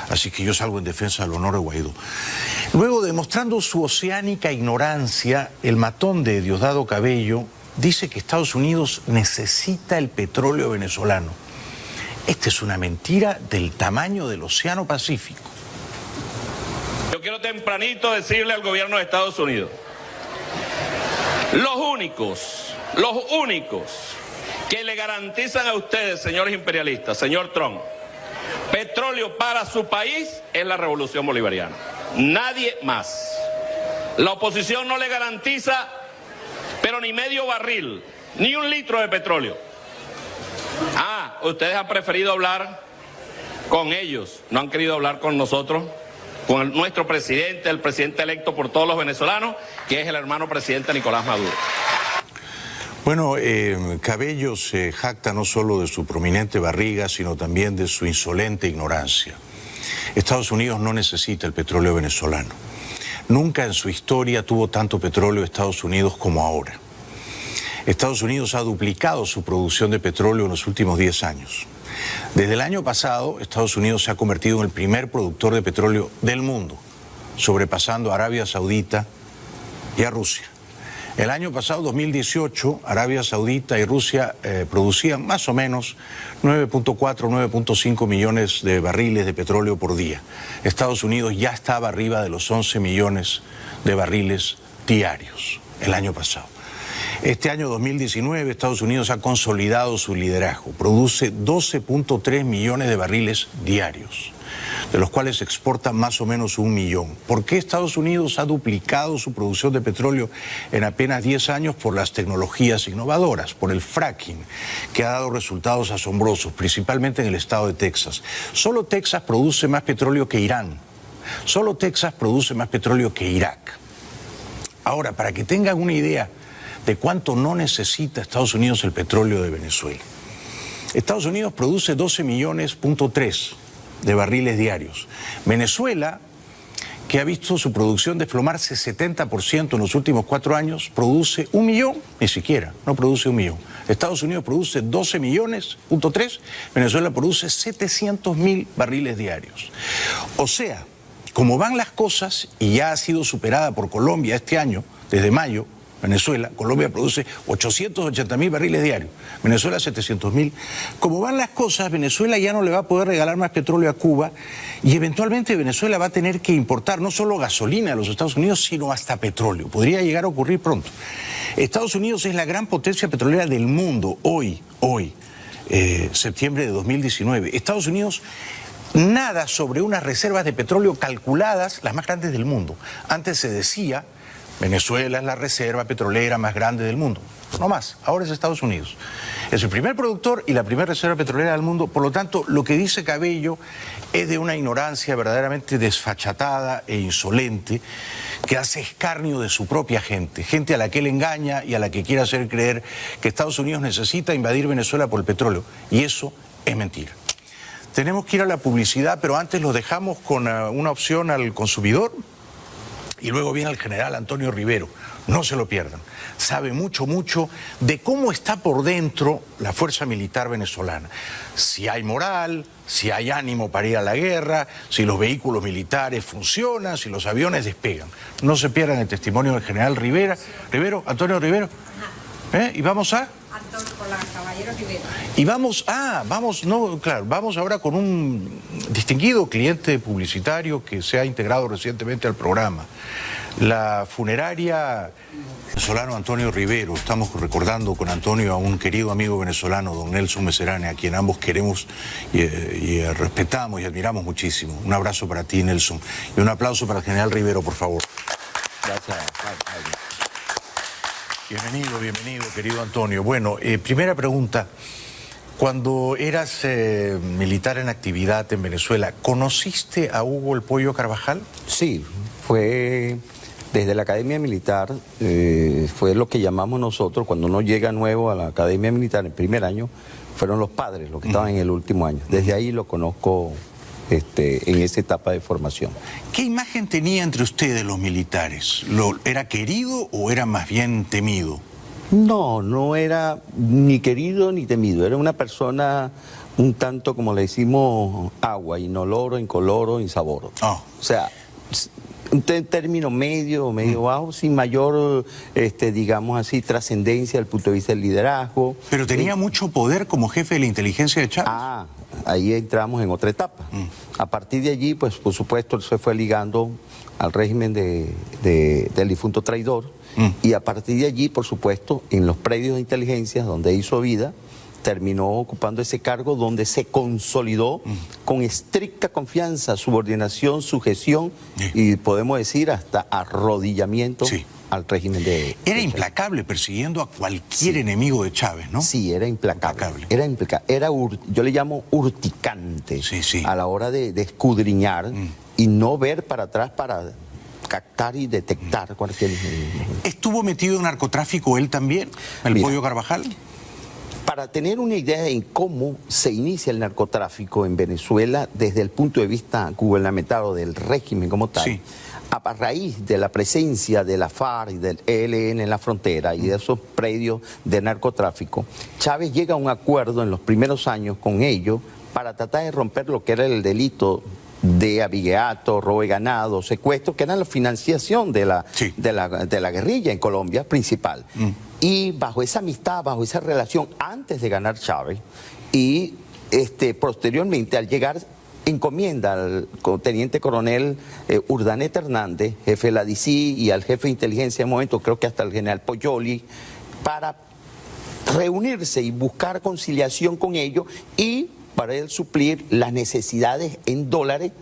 Así que yo salgo en defensa del honor de Guaidó. Luego, demostrando su oceánica ignorancia, el matón de Diosdado Cabello dice que Estados Unidos necesita el petróleo venezolano. Esta es una mentira del tamaño del Océano Pacífico. Yo quiero tempranito decirle al gobierno de Estados Unidos, los únicos que le garantizan a ustedes, señores imperialistas, señor Trump, petróleo para su país es la revolución bolivariana. Nadie más. La oposición no le garantiza, pero ni medio barril, ni un litro de petróleo. Ustedes han preferido hablar con ellos, no han querido hablar con nosotros, con nuestro presidente, el presidente electo por todos los venezolanos, que es el hermano presidente Nicolás Maduro. Bueno, Cabello se jacta no solo de su prominente barriga, sino también de su insolente ignorancia. Estados Unidos no necesita el petróleo venezolano. Nunca en su historia tuvo tanto petróleo Estados Unidos como ahora. Estados Unidos ha duplicado su producción de petróleo en los últimos 10 años. Desde el año pasado, Estados Unidos se ha convertido en el primer productor de petróleo del mundo, sobrepasando a Arabia Saudita y a Rusia. El año pasado, 2018, Arabia Saudita y Rusia producían más o menos 9.4, 9.5 millones de barriles de petróleo por día. Estados Unidos ya estaba arriba de los 11 millones de barriles diarios el año pasado. Este año 2019, Estados Unidos ha consolidado su liderazgo. Produce 12.3 millones de barriles diarios, de los cuales exporta más o menos 1 millón. ¿Por qué Estados Unidos ha duplicado su producción de petróleo en apenas 10 años? Por las tecnologías innovadoras, por el fracking, que ha dado resultados asombrosos, principalmente en el estado de Texas. Solo Texas produce más petróleo que Irán. Solo Texas produce más petróleo que Irak. Ahora, para que tengan una idea de cuánto no necesita Estados Unidos el petróleo de Venezuela. Estados Unidos produce 12 millones, de barriles diarios. Venezuela, que ha visto su producción desplomarse 70% en los últimos 4 años, produce 1 millón, ni siquiera, no produce 1 millón. Estados Unidos produce 12 millones, Venezuela produce 700.000 barriles diarios. O sea, como van las cosas, y ya ha sido superada por Colombia este año, desde mayo, Venezuela, Colombia produce 880.000 barriles diarios, Venezuela 700.000. Como van las cosas, Venezuela ya no le va a poder regalar más petróleo a Cuba y eventualmente Venezuela va a tener que importar no solo gasolina a los Estados Unidos, sino hasta petróleo. Podría llegar a ocurrir pronto. Estados Unidos es la gran potencia petrolera del mundo hoy, septiembre de 2019. Estados Unidos nada sobre unas reservas de petróleo calculadas, las más grandes del mundo. Antes se decía, Venezuela es la reserva petrolera más grande del mundo. No más, ahora es Estados Unidos. Es el primer productor y la primera reserva petrolera del mundo. Por lo tanto, lo que dice Cabello es de una ignorancia verdaderamente desfachatada e insolente, que hace escarnio de su propia gente, gente a la que él engaña y a la que quiere hacer creer que Estados Unidos necesita invadir Venezuela por el petróleo. Y eso es mentira. Tenemos que ir a la publicidad, pero antes lo dejamos con una opción al consumidor. Y luego viene el general Antonio Rivero, no se lo pierdan. Sabe mucho de cómo está por dentro la fuerza militar venezolana. Si hay moral, si hay ánimo para ir a la guerra, si los vehículos militares funcionan, si los aviones despegan. No se pierdan el testimonio del general Rivero, Antonio Rivero. Y vamos a... Y vamos ahora con un distinguido cliente publicitario que se ha integrado recientemente al programa. La funeraria venezolano Antonio Rivero. Estamos recordando con Antonio a un querido amigo venezolano, don Nelson Meserane, a quien ambos queremos y respetamos y admiramos muchísimo. Un abrazo para ti, Nelson. Y un aplauso para el general Rivero, por favor. Gracias. Bienvenido, querido Antonio. Bueno, primera pregunta. Cuando eras militar en actividad en Venezuela, ¿conociste a Hugo el Pollo Carvajal? Sí, fue desde la Academia Militar, fue lo que llamamos nosotros, cuando uno llega nuevo a la Academia Militar, el primer año, fueron los padres los que estaban en el último año. Desde ahí lo conozco en esa etapa de formación. ¿Qué imagen tenía entre ustedes los militares? ¿Era querido o era más bien temido? No era ni querido ni temido, era una persona un tanto, como le decimos, agua, inoloro, incoloro, insaboro. O sea, un término medio bajo, sin mayor, digamos así, trascendencia desde el punto de vista del liderazgo. Pero tenía mucho poder como jefe de la inteligencia de Chávez. Ahí entramos en otra etapa. A partir de allí, pues por supuesto, él se fue ligando al régimen del difunto traidor, y a partir de allí, por supuesto, en los predios de inteligencia donde hizo vida, terminó ocupando ese cargo donde se consolidó con estricta confianza, subordinación, sujeción y podemos decir hasta arrodillamiento al régimen de... Era implacable persiguiendo a cualquier enemigo de Chávez, ¿no? Sí, era implacable. Yo le llamo urticante a la hora de escudriñar y no ver para atrás para captar y detectar cualquier... ¿Estuvo metido en narcotráfico él también, el Pollo Carvajal? Para tener una idea de cómo se inicia el narcotráfico en Venezuela desde el punto de vista gubernamental o del régimen como tal, a raíz de la presencia de la FARC y del ELN en la frontera y de esos predios de narcotráfico, Chávez llega a un acuerdo en los primeros años con ellos para tratar de romper lo que era el delito de abigeato, robo de ganado, secuestro, que era la financiación de la guerrilla en Colombia principal. Y bajo esa amistad, bajo esa relación, antes de ganar Chávez, y posteriormente al llegar, encomienda al teniente coronel Urdaneta Hernández, jefe de la DC, y al jefe de inteligencia en momento, creo que hasta el general Poyoli, para reunirse y buscar conciliación con ellos y para él suplir las necesidades en dólares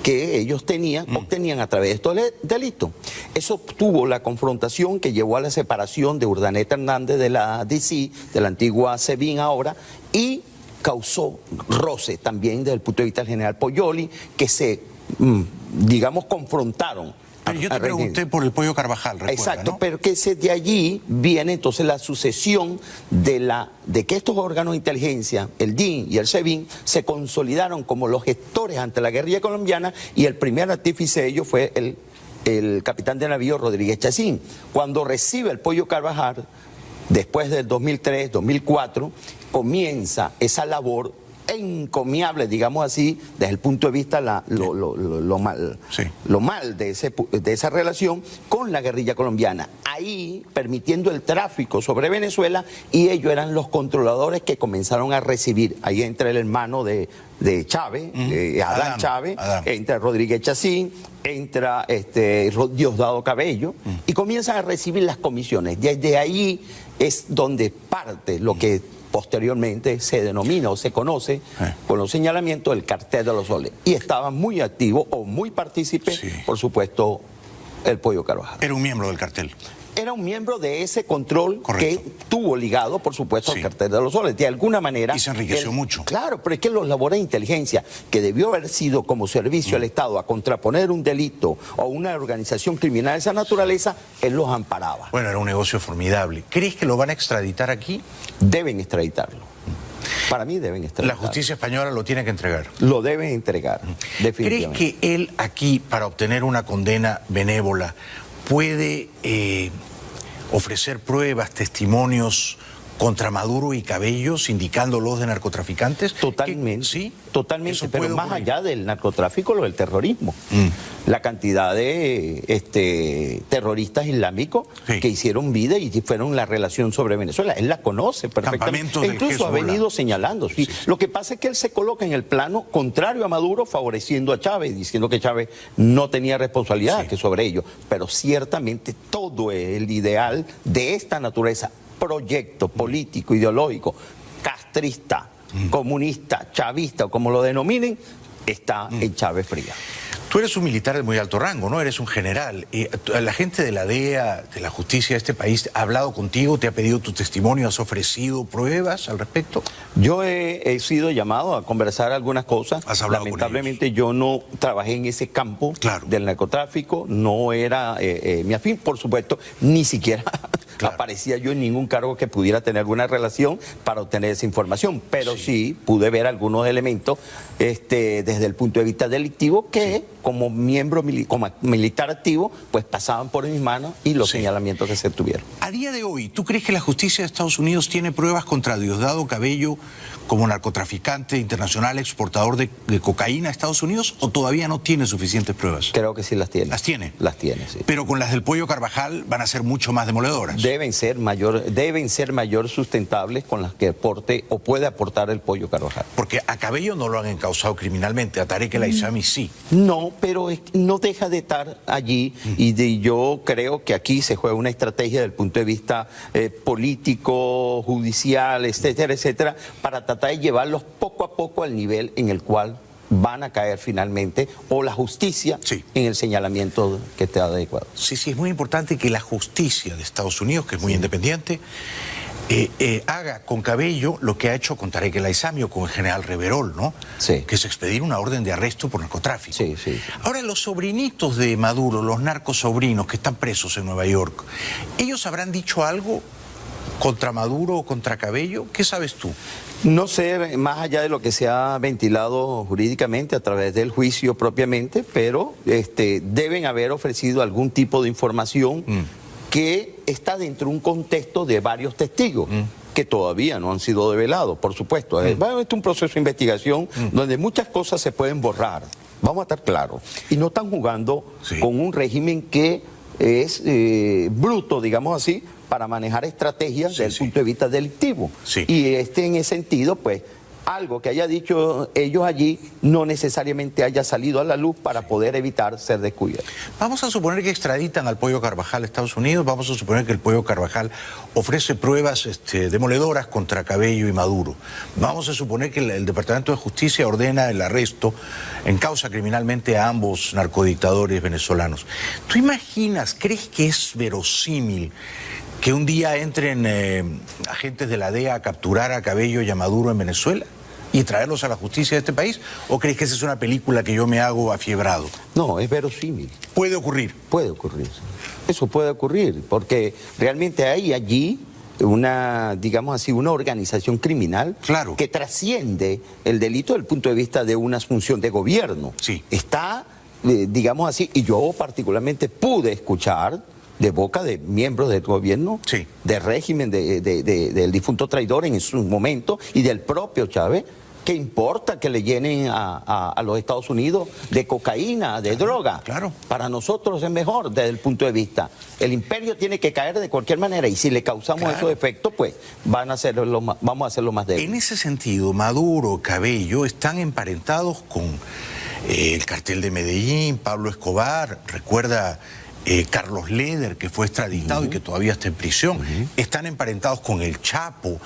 que ellos obtenían a través de estos delitos. Eso tuvo la confrontación que llevó a la separación de Urdaneta Hernández de la DC, de la antigua SEBIN ahora, y causó roce también desde el punto de vista del general Poyoli, que se, digamos, confrontaron. Pero yo te pregunté por el Pollo Carvajal, recuerda, exacto, ¿no? pero que de allí viene entonces la sucesión de que estos órganos de inteligencia, el DIN y el SEBIN, se consolidaron como los gestores ante la guerrilla colombiana, y el primer artífice de ello fue el capitán de navío Rodríguez Chacín. Cuando recibe el Pollo Carvajal, después del 2003, 2004, comienza esa labor encomiable, digamos así, desde el punto de vista lo mal de esa relación con la guerrilla colombiana, ahí permitiendo el tráfico sobre Venezuela, y ellos eran los controladores que comenzaron a recibir. Ahí entra el hermano de Chávez, Adán Chávez, entra Rodríguez Chacín, entra Diosdado Cabello, y comienzan a recibir las comisiones. Desde ahí es donde parte lo que posteriormente se denomina o se conoce con los señalamientos del cartel de los soles. Y estaba muy activo o muy partícipe, por supuesto, el Pollo Carvajal. Era un miembro del cartel. Era un miembro de ese control que tuvo ligado, por supuesto, al cartel de los soles. De alguna manera... Y se enriqueció mucho. Claro, pero es que los labores de inteligencia, que debió haber sido como servicio al Estado a contraponer un delito o una organización criminal de esa naturaleza, él los amparaba. Bueno, era un negocio formidable. ¿Crees que lo van a extraditar aquí? Deben extraditarlo. Para mí deben extraditarlo. La justicia española lo tiene que entregar. Lo deben entregar, definitivamente. ¿Crees que él aquí, para obtener una condena benévola, puede ofrecer pruebas, testimonios contra Maduro y Cabello, sindicándolos de narcotraficantes? Totalmente, ¿Sí? Totalmente, pero más allá del narcotráfico, lo del terrorismo. La cantidad de terroristas islámicos que hicieron vida y fueron la relación sobre Venezuela. Él la conoce perfectamente. E incluso ha venido señalando. Sí. Lo que pasa es que él se coloca en el plano contrario a Maduro, favoreciendo a Chávez, diciendo que Chávez no tenía responsabilidad que sobre ello. Pero ciertamente todo el ideal de esta naturaleza, proyecto político, ideológico, castrista, comunista, chavista o como lo denominen, está en Chávez Fría. Tú eres un militar de muy alto rango, ¿no? Eres un general. La gente de la DEA, de la justicia de este país, ¿ha hablado contigo? ¿Te ha pedido tu testimonio? ¿Has ofrecido pruebas al respecto? Yo he sido llamado a conversar algunas cosas. Lamentablemente yo no trabajé en ese campo del narcotráfico, no era mi afín, por supuesto, ni siquiera aparecía yo en ningún cargo que pudiera tener alguna relación para obtener esa información, pero sí pude ver algunos elementos desde el punto de vista delictivo que como miembro como militar activo pues pasaban por mis manos y los señalamientos que se tuvieron. A día de hoy, ¿tú crees que la justicia de Estados Unidos tiene pruebas contra Diosdado Cabello como narcotraficante internacional exportador de cocaína a Estados Unidos o todavía no tiene suficientes pruebas? Creo que sí las tiene. ¿Las tiene? Las tiene, sí. Pero con las del Pollo Carvajal van a ser mucho más demoledoras. Deben ser mayor sustentables con las que aporte o puede aportar el Pollo Carvajal. Porque a Cabello no lo han encausado criminalmente, a Tarek El Aissami sí. No, pero no deja de estar allí y yo creo que aquí se juega una estrategia desde el punto de vista político, judicial, etcétera, etcétera, para tratar de llevarlos poco a poco al nivel en el cual van a caer finalmente, o la justicia en el señalamiento que esté adecuado. Sí, es muy importante que la justicia de Estados Unidos, que es muy independiente, haga con Cabello lo que ha hecho con Tarek El Aissami o con el general Reverol, ¿no? Que es expedir una orden de arresto por narcotráfico. Ahora, los sobrinitos de Maduro, los narcosobrinos que están presos en Nueva York, ¿ellos habrán dicho algo contra Maduro o contra Cabello? ¿Qué sabes tú? No sé, más allá de lo que se ha ventilado jurídicamente a través del juicio propiamente, pero deben haber ofrecido algún tipo de información que está dentro de un contexto de varios testigos que todavía no han sido develados, por supuesto. Este es un proceso de investigación donde muchas cosas se pueden borrar, vamos a estar claros, y no están jugando con un régimen que es bruto, digamos así, para manejar estrategias desde el punto de vista delictivo. Y en ese sentido, pues, algo que haya dicho ellos allí no necesariamente haya salido a la luz para poder evitar ser descubierto. Vamos a suponer que extraditan al Pollo Carvajal a Estados Unidos, vamos a suponer que el Pollo Carvajal ofrece pruebas demoledoras contra Cabello y Maduro. Vamos a suponer que el Departamento de Justicia ordena el arresto en causa criminalmente a ambos narcodictadores venezolanos. ¿Tú imaginas, crees que es verosímil que un día entren agentes de la DEA a capturar a Cabello y a Maduro en Venezuela y traerlos a la justicia de este país? ¿O crees que esa es una película que yo me hago afiebrado? No, es verosímil. ¿Puede ocurrir? Puede ocurrir. Eso puede ocurrir, porque realmente hay allí una, digamos así, una organización criminal que trasciende el delito desde el punto de vista de una función de gobierno. Está, digamos así, y yo particularmente pude escuchar de boca de miembros del gobierno, del régimen del difunto traidor en su momento y del propio Chávez, ¿qué importa que le llenen a los Estados Unidos de cocaína, de droga? Para nosotros es mejor desde el punto de vista. El imperio tiene que caer de cualquier manera y si le causamos esos efectos, pues vamos a hacerlo más débil. En ese sentido, Maduro, Cabello están emparentados con el cartel de Medellín, Pablo Escobar, recuerda Carlos Leder, que fue extraditado y que todavía está en prisión. Están emparentados con el Chapo.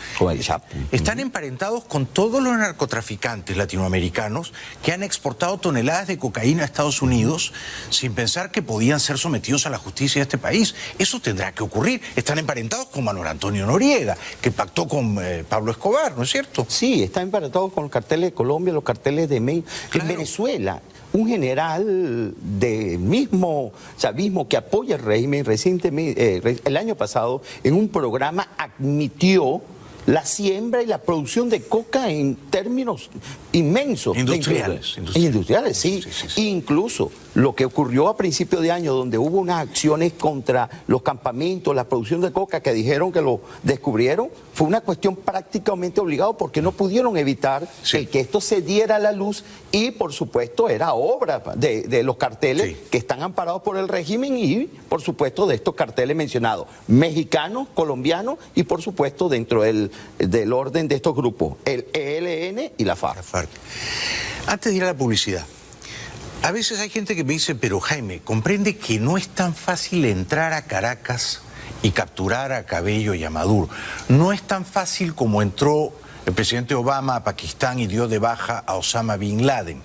Están emparentados con todos los narcotraficantes latinoamericanos que han exportado toneladas de cocaína a Estados Unidos sin pensar que podían ser sometidos a la justicia de este país. Eso tendrá que ocurrir. Están emparentados con Manuel Antonio Noriega, que pactó con Pablo Escobar, ¿no es cierto? Sí, están emparentados con los carteles de Colombia, los carteles de México. En Venezuela, un general de mismo chavismo que apoya el régimen recientemente, el año pasado, en un programa admitió la siembra y la producción de coca en términos inmensos. Industriales. Industriales, sí. Incluso lo que ocurrió a principios de año, donde hubo unas acciones contra los campamentos, la producción de coca, que dijeron que lo descubrieron, fue una cuestión prácticamente obligada porque no pudieron evitar que esto se diera a la luz y, por supuesto, era obra de los carteles que están amparados por el régimen y, por supuesto, de estos carteles mencionados, mexicanos, colombianos y, por supuesto, dentro del orden de estos grupos, el ELN y la FARC. Antes de ir a la publicidad, a veces hay gente que me dice, pero Jaime, comprende que no es tan fácil entrar a Caracas y capturar a Cabello y a Maduro. No es tan fácil como entró el presidente Obama a Pakistán y dio de baja a Osama Bin Laden.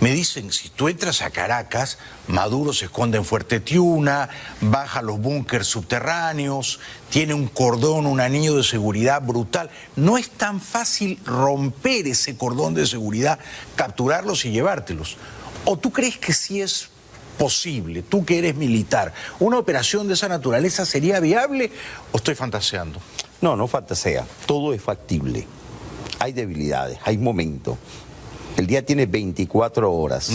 Me dicen, si tú entras a Caracas, Maduro se esconde en Fuerte Tiuna, baja los búnkers subterráneos, tiene un cordón, un anillo de seguridad brutal. No es tan fácil romper ese cordón de seguridad, capturarlos y llevártelos. ¿O tú crees que sí es posible, tú que eres militar, una operación de esa naturaleza sería viable o estoy fantaseando? No, no fantasea, todo es factible. Hay debilidades, hay momentos. El día tiene 24 horas,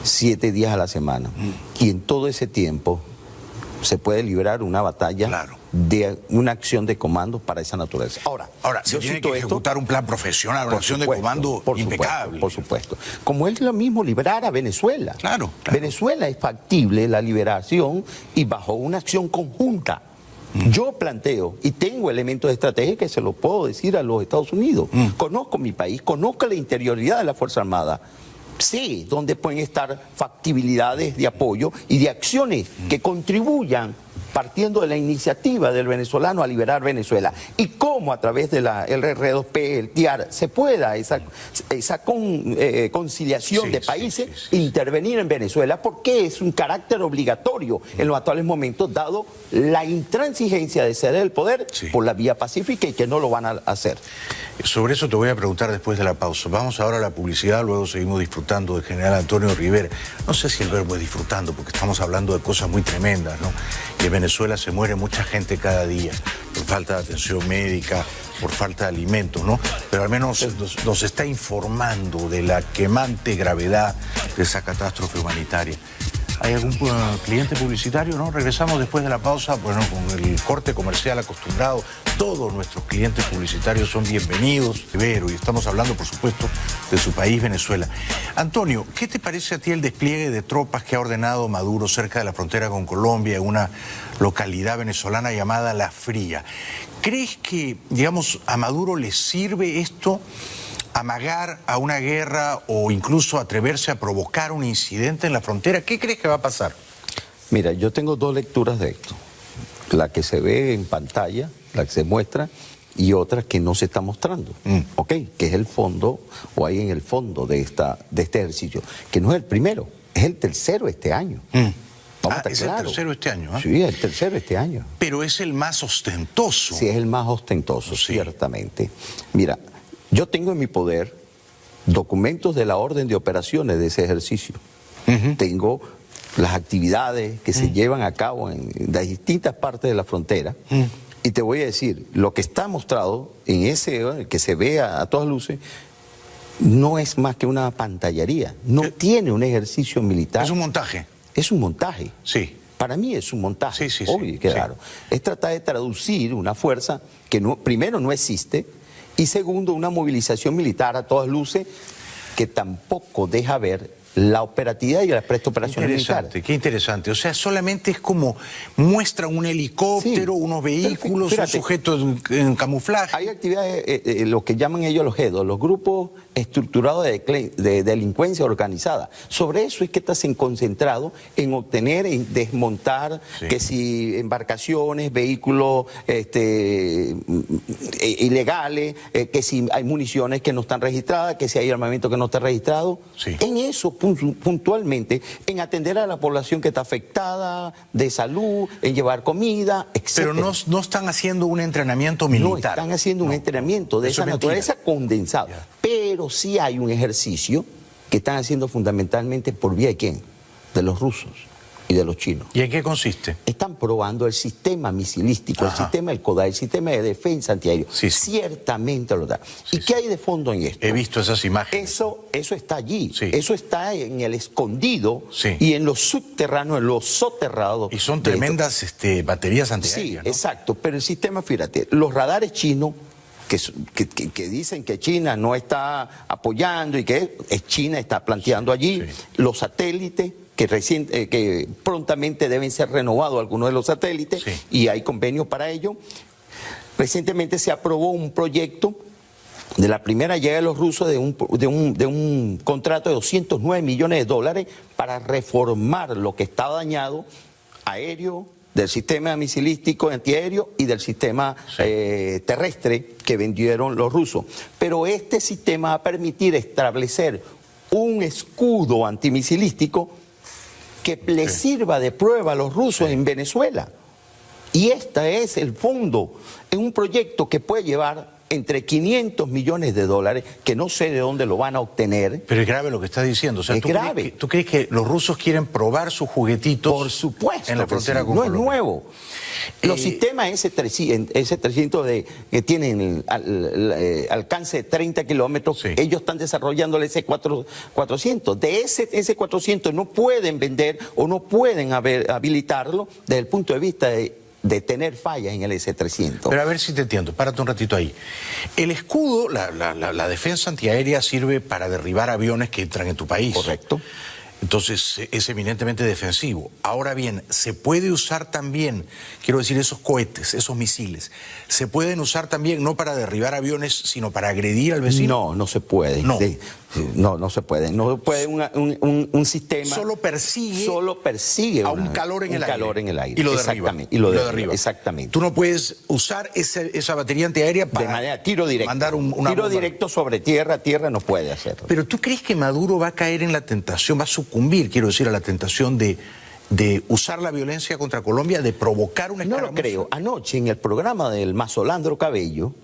7 días a la semana. Y en todo ese tiempo se puede librar una batalla de una acción de comando para esa naturaleza. Ahora se tiene que ejecutar un plan profesional, una acción de comando impecable. Por supuesto. Como es lo mismo liberar a Venezuela. Claro. Venezuela es factible la liberación y bajo una acción conjunta. Yo planteo y tengo elementos de estrategia que se lo puedo decir a los Estados Unidos. Conozco mi país, conozco la interioridad de la Fuerza Armada. Sé dónde pueden estar factibilidades de apoyo y de acciones que contribuyan partiendo de la iniciativa del venezolano a liberar Venezuela. Y cómo a través de la R2P, el TIAR, se pueda esa conciliación de países intervenir en Venezuela, porque es un carácter obligatorio en los actuales momentos, dado la intransigencia de ceder el poder por la vía pacífica y que no lo van a hacer. Sobre eso te voy a preguntar después de la pausa. Vamos ahora a la publicidad, luego seguimos disfrutando del general Antonio Rivera. No sé si el verbo es disfrutando, porque estamos hablando de cosas muy tremendas, ¿no? Y en Venezuela se muere mucha gente cada día por falta de atención médica, por falta de alimentos, ¿no? Pero al menos nos está informando de la quemante gravedad de esa catástrofe humanitaria. ¿Hay algún cliente publicitario, no? Regresamos después de la pausa, bueno, con el corte comercial acostumbrado. Todos nuestros clientes publicitarios son bienvenidos, y estamos hablando, por supuesto, de su país, Venezuela. Antonio, ¿qué te parece a ti el despliegue de tropas que ha ordenado Maduro cerca de la frontera con Colombia, en una localidad venezolana llamada La Fría? ¿Crees que, digamos, a Maduro le sirve esto, amagar a una guerra o incluso atreverse a provocar un incidente en la frontera? ¿Qué crees que va a pasar? Mira, yo tengo dos lecturas de esto. La que se ve en pantalla, la que se muestra, y otra que no se está mostrando, ¿ok? Que es el fondo, o hay en el fondo de este ejercicio, que no es el primero, es el tercero este año. Es el tercero este año, ¿eh? Sí, es el tercero este año. Pero es el más ostentoso. Sí, es el más ostentoso, ciertamente. Mira, yo tengo en mi poder documentos de la orden de operaciones de ese ejercicio. Tengo las actividades que se llevan a cabo en las distintas partes de la frontera. Y te voy a decir, lo que está mostrado en ese, que se ve a todas luces, no es más que una pantallería. No tiene un ejercicio militar. Es un montaje. Es un montaje. Sí. Para mí es un montaje. Obvio, claro. Es tratar de traducir una fuerza que primero no existe, y segundo, una movilización militar a todas luces que tampoco deja ver la operatividad y la presta operación militar. Qué interesante. O sea, solamente es como muestra un helicóptero, unos vehículos, un sujeto en camuflaje. Hay actividades, lo que llaman ellos los GEDO, los grupos estructurados de delincuencia organizada. Sobre eso es que estás concentrado en obtener, en desmontar, que si embarcaciones, vehículos ilegales, que si hay municiones que no están registradas, que si hay armamento que no está registrado. En eso puntualmente, en atender a la población que está afectada de salud, en llevar comida, etc. Pero no están haciendo un entrenamiento militar. No están haciendo un entrenamiento de esa naturaleza condensado. Pero sí hay un ejercicio que están haciendo fundamentalmente por vía de ¿quién? De los rusos y de los chinos. ¿Y en qué consiste? Están probando el sistema misilístico, el sistema del CODA, el sistema de defensa antiaéreo. Ciertamente lo da. ¿Y qué hay de fondo en esto? He visto esas imágenes. Eso está allí. Eso está en el escondido y en los subterráneos, en los soterrados. Y son tremendas baterías antiaéreas, Sí, ¿no? Exacto. Pero el sistema, fíjate, los radares chinos que dicen que China no está apoyando y que China está planteando allí, los satélites que prontamente deben ser renovados, algunos de los satélites, y hay convenios para ello. Recientemente se aprobó un proyecto de la primera llegada de los rusos de un contrato de $209 millones para reformar lo que está dañado aéreo, del sistema misilístico antiaéreo y del sistema terrestre que vendieron los rusos. Pero este sistema va a permitir establecer un escudo antimisilístico que le sirva de prueba a los rusos en Venezuela. Y este es el fondo, es un proyecto que puede llevar entre $500 millones, que no sé de dónde lo van a obtener. Pero es grave lo que estás diciendo. O sea, es grave. ¿Tú crees que los rusos quieren probar sus juguetitos? Por supuesto. En la frontera con Colombia. No es nuevo. Los sistemas S-300 que tienen alcance de 30 kilómetros, ellos están desarrollando el S-400. De ese S-400 no pueden vender o no pueden habilitarlo desde el punto de vista de tener fallas en el S-300. Pero a ver si te entiendo, párate un ratito ahí. El escudo, la defensa antiaérea sirve para derribar aviones que entran en tu país. Correcto. Entonces es eminentemente defensivo. Ahora bien, se puede usar también, quiero decir, esos cohetes, esos misiles, se pueden usar también no para derribar aviones, sino para agredir al vecino. No, no se puede. No. No se puede. No puede un sistema. Solo persigue a un calor en el aire. Y lo derriba. Exactamente. Y lo derriba. Exactamente. Tú no puedes usar esa batería antiaérea para de manera tiro directo. Mandar una tiro bomba. Directo sobre tierra no puede hacerlo. Pero ¿tú crees que Maduro va a caer en la tentación, va a sucumbir, quiero decir, a la tentación de usar la violencia contra Colombia, de provocar una escaramuza? No lo creo. Anoche en el programa del Mazolandro Cabello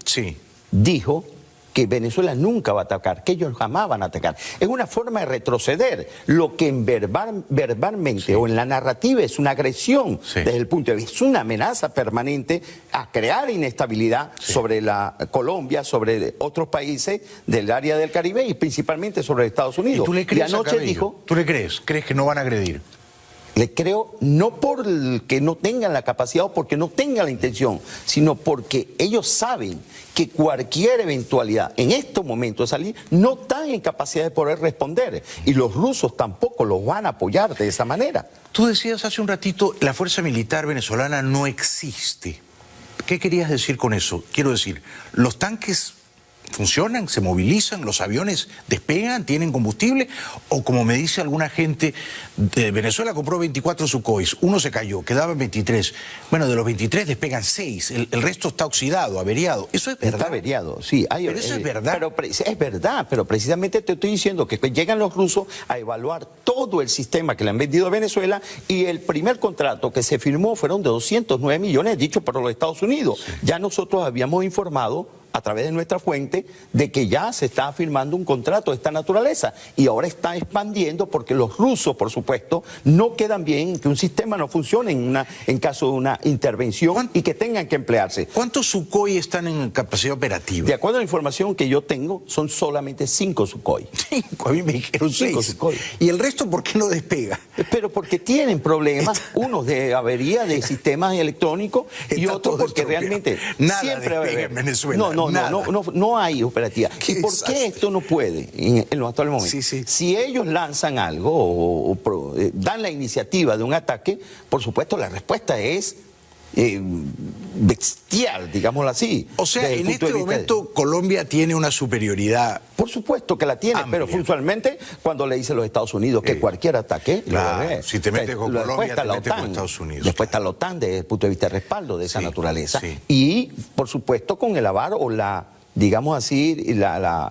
dijo que Venezuela nunca va a atacar, que ellos jamás van a atacar. Es una forma de retroceder. Lo que verbalmente o en la narrativa es una agresión desde el punto de vista, es una amenaza permanente a crear inestabilidad sobre la Colombia, sobre otros países del área del Caribe y principalmente sobre Estados Unidos. ¿Y tú le crees anoche a Cabello? dijo, ¿Tú le crees? ¿Crees que no van a agredir? Le creo no porque no tengan la capacidad o porque no tengan la intención, sino porque ellos saben que cualquier eventualidad en estos momentos de salir no están en capacidad de poder responder. Y los rusos tampoco los van a apoyar de esa manera. Tú decías hace un ratito, la fuerza militar venezolana no existe. ¿Qué querías decir con eso? Quiero decir, los tanques funcionan, se movilizan, los aviones despegan, tienen combustible, o como me dice alguna gente, Venezuela compró 24 Sukhois, uno se cayó, quedaban 23. Bueno, de los 23 despegan 6, el resto está oxidado, averiado. ¿Eso es verdad? Está averiado, sí. Pero eso es verdad. Es verdad, pero precisamente te estoy diciendo que llegan los rusos a evaluar todo el sistema que le han vendido a Venezuela y el primer contrato que se firmó fueron de $209 millones, dicho por los Estados Unidos. Ya nosotros habíamos informado a través de nuestra fuente, de que ya se está firmando un contrato de esta naturaleza y ahora está expandiendo porque los rusos, por supuesto, no quedan bien que un sistema no funcione en caso de una intervención y que tengan que emplearse. ¿Cuántos Sukhoi están en capacidad operativa? De acuerdo a la información que yo tengo, son solamente 5 Sukhoi. 5, a mí me dijeron 6. Sukhoi. ¿Y el resto por qué no despega? Pero porque tienen problemas, unos de avería de sistemas electrónicos y otros porque realmente nada siempre va a haber en Venezuela. No hay operativa. ¿Y por qué esto no puede en los actuales momentos? Si ellos lanzan algo o dan la iniciativa de un ataque, por supuesto la respuesta es bestial, digámoslo así. O sea, en este momento Colombia tiene una superioridad. Por supuesto que la tiene, pero funcionalmente cuando le dicen los Estados Unidos que cualquier ataque, si te metes con Colombia, te metes con Estados Unidos. Después está la OTAN desde el punto de vista de respaldo de esa naturaleza. Y, por supuesto, con el avar o la, digamos así, la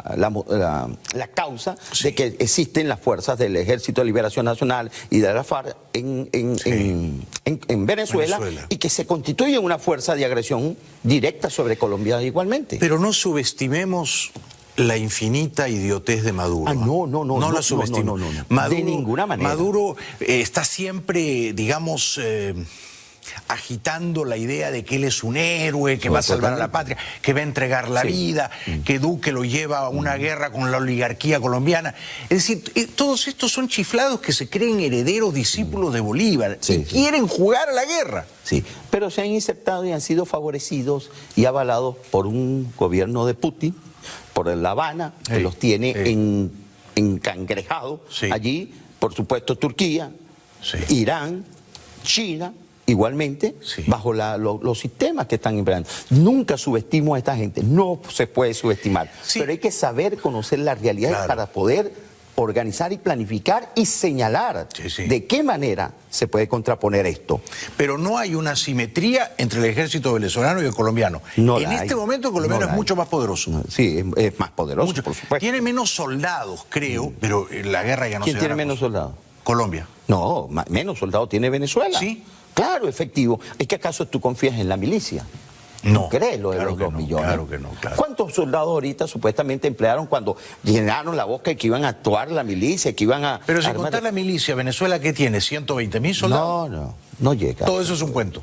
causa de que existen las fuerzas del Ejército de Liberación Nacional y de la FARC en Venezuela y que se constituye una fuerza de agresión directa sobre Colombia igualmente. Pero no subestimemos la infinita idiotez de Maduro. No la subestimo. Maduro, de ninguna manera. Maduro está siempre, digamos, agitando la idea de que él es un héroe, que va a salvar a la patria, que va a entregar la vida, que Duque lo lleva a una guerra con la oligarquía colombiana. Es decir, todos estos son chiflados que se creen herederos, discípulos de Bolívar y quieren jugar a la guerra. Sí, pero se han insertado y han sido favorecidos y avalados por un gobierno de Putin, por La Habana, que los tiene encangrejados allí, por supuesto Turquía, Irán, China, igualmente, bajo los sistemas que están empleando. Nunca subestimo a esta gente, no se puede subestimar, pero hay que saber conocer la realidad para poder organizar y planificar y señalar de qué manera se puede contraponer esto. Pero no hay una simetría entre el ejército venezolano y el colombiano. En este momento el colombiano es mucho más poderoso. Sí, es más poderoso, por supuesto. Tiene menos soldados, creo, pero la guerra ya no se ¿Quién tiene menos soldados? Colombia. No, menos soldados tiene Venezuela. Sí. Claro, efectivo. ¿Es que acaso tú confías en la milicia? No. ¿Crees lo de los 2 millones? Claro que no. Claro. ¿Cuántos soldados ahorita supuestamente emplearon cuando llenaron la boca que iban a actuar la milicia, que iban a... Pero sin contar la milicia, ¿Venezuela qué tiene? ¿120.000 soldados? No llega. Todo eso es un cuento.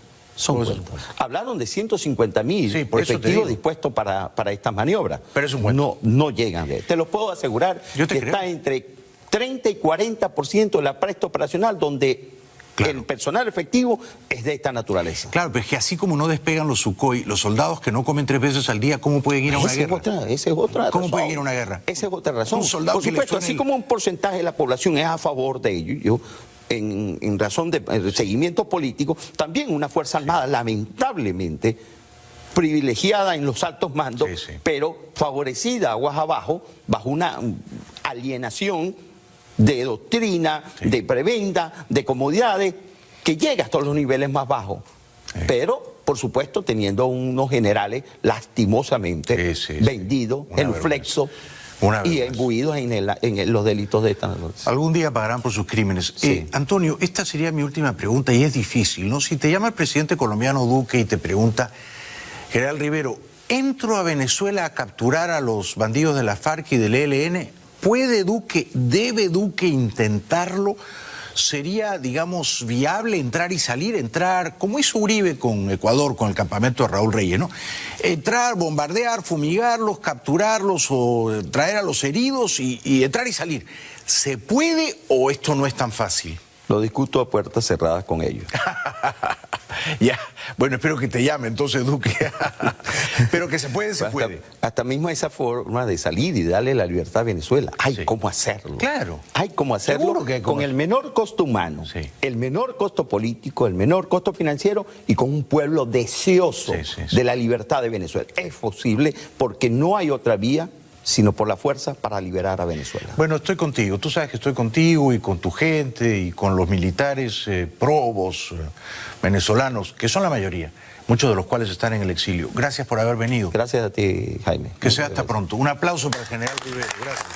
Hablaron de 150.000 efectivos dispuestos para estas maniobras. Pero es un cuento. No llegan. Te lo puedo asegurar que está entre 30 y 40% de la presta operacional donde... El personal efectivo es de esta naturaleza. Claro, pero es que así como no despegan los Sukhoi, los soldados que no comen 3 veces al día, ¿cómo pueden ir a una guerra? Esa es otra razón. ¿Cómo pueden ir a una guerra? Esa es otra razón. Un soldado por supuesto, así como un porcentaje de la población es a favor de ello, yo en razón de seguimiento político, también una Fuerza Armada, lamentablemente, privilegiada en los altos mandos, pero favorecida aguas abajo, bajo una alienación de doctrina, de prebenda, de comodidades, que llega hasta los niveles más bajos. Pero, por supuesto, teniendo unos generales lastimosamente vendidos, enflexos y imbuidos en los delitos de esta naturaleza. Algún día pagarán por sus crímenes. Antonio, esta sería mi última pregunta y es difícil, ¿no? Si te llama el presidente colombiano Duque y te pregunta, General Rivero, ¿entro a Venezuela a capturar a los bandidos de la FARC y del ELN? ¿Puede Duque, debe Duque intentarlo? ¿Sería, digamos, viable entrar y salir? Entrar, como hizo Uribe con Ecuador, con el campamento de Raúl Reyes, ¿no? Entrar, bombardear, fumigarlos, capturarlos o traer a los heridos y entrar y salir. ¿Se puede o esto no es tan fácil? Lo discuto a puertas cerradas con ellos. Ya, bueno, espero que te llame entonces, Duque. Pero que se puede, se puede. Hasta mismo esa forma de salir y darle la libertad a Venezuela, hay cómo hacerlo. Claro. Hay cómo hacerlo con el menor costo humano, el menor costo político, el menor costo financiero y con un pueblo deseoso de la libertad de Venezuela. Es posible porque no hay otra vía sino por la fuerza para liberar a Venezuela. Bueno, estoy contigo. Tú sabes que estoy contigo y con tu gente y con los militares probos venezolanos, que son la mayoría, muchos de los cuales están en el exilio. Gracias por haber venido. Gracias a ti, Jaime. Que sea hasta pronto. Un aplauso para el general Rivero. Gracias.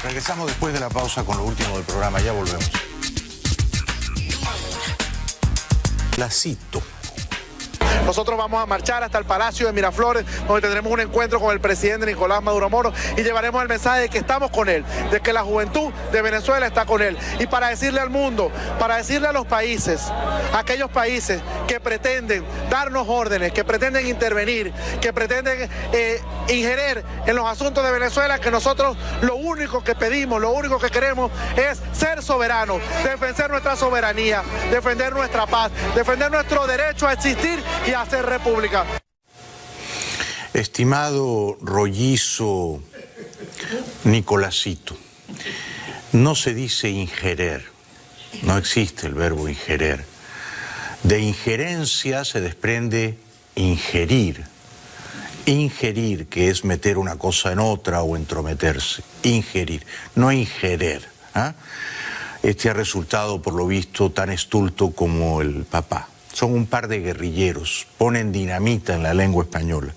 Regresamos después de la pausa con lo último del programa. Ya volvemos. La cito. Nosotros vamos a marchar hasta el Palacio de Miraflores, donde tendremos un encuentro con el presidente Nicolás Maduro Moro y llevaremos el mensaje de que estamos con él, de que la juventud de Venezuela está con él. Y para decirle al mundo, para decirle a los países, a aquellos países que pretenden darnos órdenes, que pretenden intervenir, que pretenden ingerir en los asuntos de Venezuela, que nosotros lo único que pedimos, lo único que queremos es ser soberanos, defender nuestra soberanía, defender nuestra paz, defender nuestro derecho a existir y a hacer república. Estimado rollizo Nicolásito, no se dice ingerir, no existe el verbo ingerir. De injerencia se desprende ingerir. Ingerir, que es meter una cosa en otra o entrometerse. Ingerir, no ingerir. Este ha resultado, por lo visto, tan estulto como el papá. Son un par de guerrilleros, ponen dinamita en la lengua española.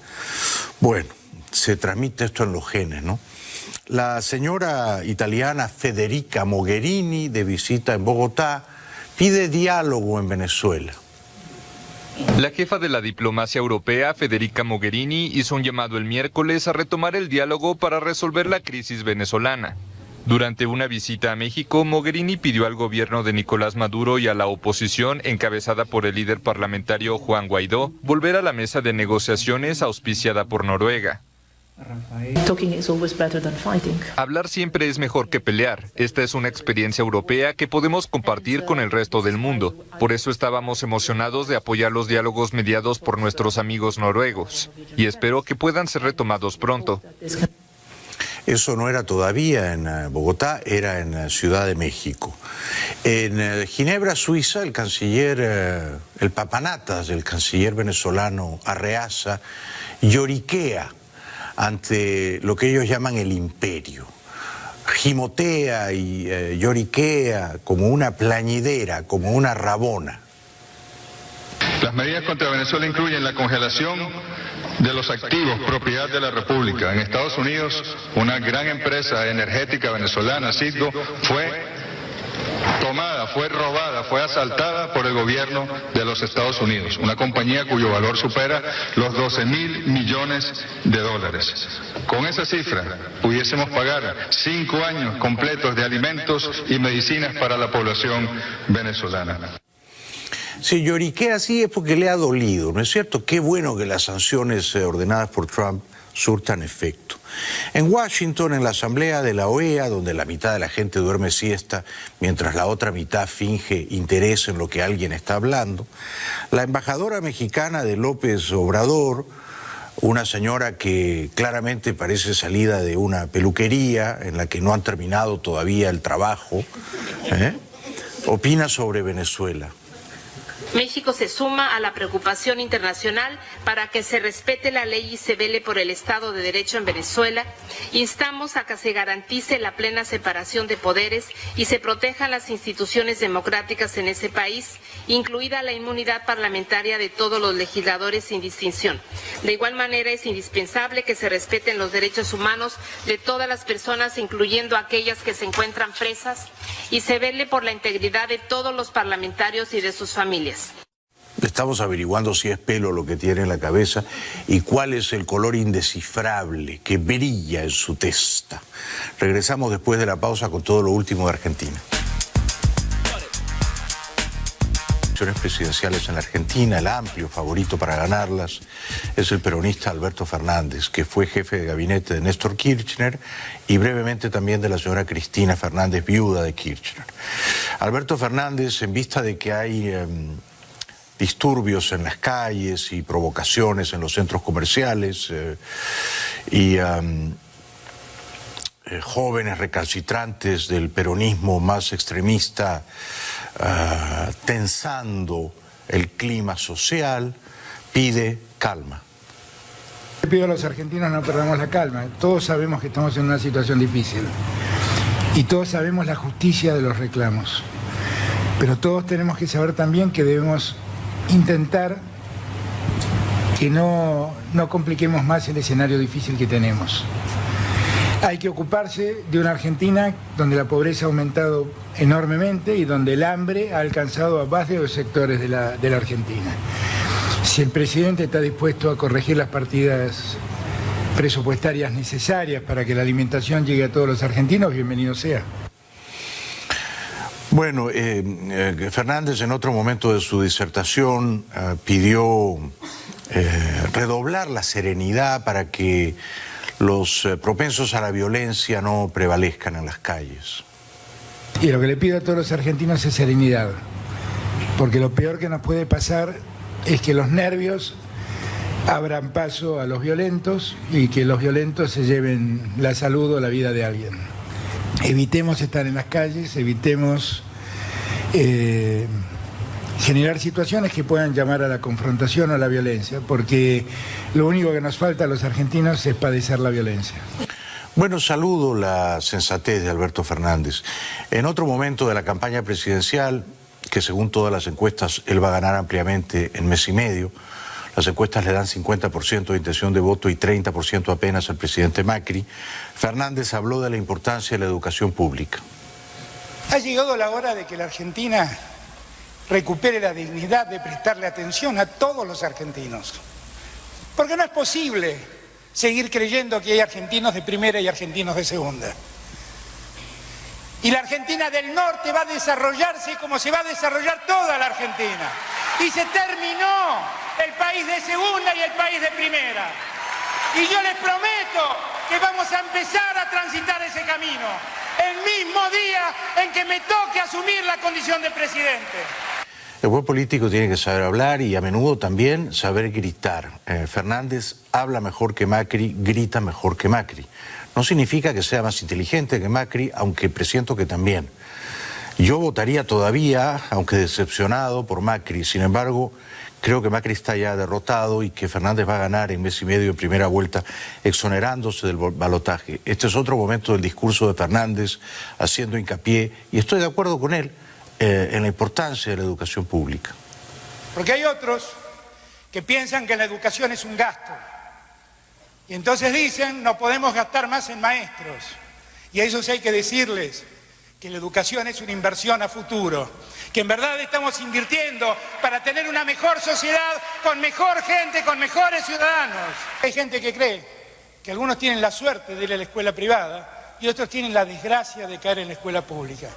Bueno, se transmite esto en los genes, ¿no? La señora italiana Federica Mogherini, de visita en Bogotá, pide diálogo en Venezuela. La jefa de la diplomacia europea, Federica Mogherini, hizo un llamado el miércoles a retomar el diálogo para resolver la crisis venezolana. Durante una visita a México, Mogherini pidió al gobierno de Nicolás Maduro y a la oposición, encabezada por el líder parlamentario Juan Guaidó, volver a la mesa de negociaciones auspiciada por Noruega. Hablar siempre es mejor que pelear. Esta es una experiencia europea que podemos compartir con el resto del mundo. Por eso estábamos emocionados de apoyar los diálogos mediados por nuestros amigos noruegos. Y espero que puedan ser retomados pronto. Eso no era todavía en Bogotá, era en Ciudad de México. En Ginebra, Suiza, el canciller, el papanatas, el canciller venezolano Arreaza, lloriquea ante lo que ellos llaman el imperio. Gimotea y lloriquea como una plañidera, como una rabona. Las medidas contra Venezuela incluyen la congelación de los activos propiedad de la República. En Estados Unidos, una gran empresa energética venezolana, Citgo, fue tomada, fue robada, fue asaltada por el gobierno de los Estados Unidos, una compañía cuyo valor supera los 12.000 millones de dólares. Con esa cifra pudiésemos pagar 5 años completos de alimentos y medicinas para la población venezolana. Si lloriquea así es porque le ha dolido, ¿no es cierto? Qué bueno que las sanciones ordenadas por Trump surtan efecto. En Washington, en la asamblea de la OEA, donde la mitad de la gente duerme siesta, mientras la otra mitad finge interés en lo que alguien está hablando, la embajadora mexicana de López Obrador, una señora que claramente parece salida de una peluquería en la que no han terminado todavía el trabajo, opina sobre Venezuela. México se suma a la preocupación internacional para que se respete la ley y se vele por el Estado de Derecho en Venezuela. Instamos a que se garantice la plena separación de poderes y se protejan las instituciones democráticas en ese país, incluida la inmunidad parlamentaria de todos los legisladores sin distinción. De igual manera, es indispensable que se respeten los derechos humanos de todas las personas, incluyendo aquellas que se encuentran presas, y se vele por la integridad de todos los parlamentarios y de sus familias. Estamos averiguando si es pelo lo que tiene en la cabeza y cuál es el color indescifrable que brilla en su testa. Regresamos después de la pausa con todo lo último de Argentina. Elecciones presidenciales en la Argentina, el amplio favorito para ganarlas es el peronista Alberto Fernández, que fue jefe de gabinete de Néstor Kirchner y brevemente también de la señora Cristina Fernández, viuda de Kirchner. Alberto Fernández, en vista de que hay disturbios en las calles y provocaciones en los centros comerciales jóvenes recalcitrantes del peronismo más extremista tensando el clima social, pide calma. Le pido a los argentinos no perdamos la calma. Todos sabemos que estamos en una situación difícil y todos sabemos la justicia de los reclamos, pero todos tenemos que saber también que debemos intentar que no compliquemos más el escenario difícil que tenemos. Hay que ocuparse de una Argentina donde la pobreza ha aumentado enormemente y donde el hambre ha alcanzado a varios sectores de la Argentina. Si el presidente está dispuesto a corregir las partidas presupuestarias necesarias para que la alimentación llegue a todos los argentinos, bienvenido sea. Bueno, Fernández en otro momento de su disertación pidió redoblar la serenidad para que los propensos a la violencia no prevalezcan en las calles. Y lo que le pido a todos los argentinos es serenidad, porque lo peor que nos puede pasar es que los nervios abran paso a los violentos y que los violentos se lleven la salud o la vida de alguien. Evitemos estar en las calles, evitemos generar situaciones que puedan llamar a la confrontación o a la violencia, porque lo único que nos falta a los argentinos es padecer la violencia. Bueno, saludo la sensatez de Alberto Fernández. En otro momento de la campaña presidencial, que según todas las encuestas él va a ganar ampliamente en mes y medio, las encuestas le dan 50% de intención de voto y 30% apenas al presidente Macri, Fernández habló de la importancia de la educación pública. Ha llegado la hora de que la Argentina recupere la dignidad de prestarle atención a todos los argentinos. Porque no es posible seguir creyendo que hay argentinos de primera y argentinos de segunda. Y la Argentina del Norte va a desarrollarse como se va a desarrollar toda la Argentina. Y se terminó el país de segunda y el país de primera. Y yo les prometo que vamos a empezar a transitar ese camino el mismo día en que me toque asumir la condición de presidente. El buen político tiene que saber hablar y a menudo también saber gritar. Fernández habla mejor que Macri, grita mejor que Macri. No significa que sea más inteligente que Macri, aunque presiento que también. Yo votaría todavía, aunque decepcionado, por Macri. Sin embargo, creo que Macri está ya derrotado y que Fernández va a ganar en mes y medio en primera vuelta, exonerándose del balotaje. Este es otro momento del discurso de Fernández, haciendo hincapié, y estoy de acuerdo con él, en la importancia de la educación pública. Porque hay otros que piensan que la educación es un gasto. Y entonces dicen, no podemos gastar más en maestros. Y a esos hay que decirles que la educación es una inversión a futuro. Que en verdad estamos invirtiendo para tener una mejor sociedad, con mejor gente, con mejores ciudadanos. Hay gente que cree que algunos tienen la suerte de ir a la escuela privada y otros tienen la desgracia de caer en la escuela pública.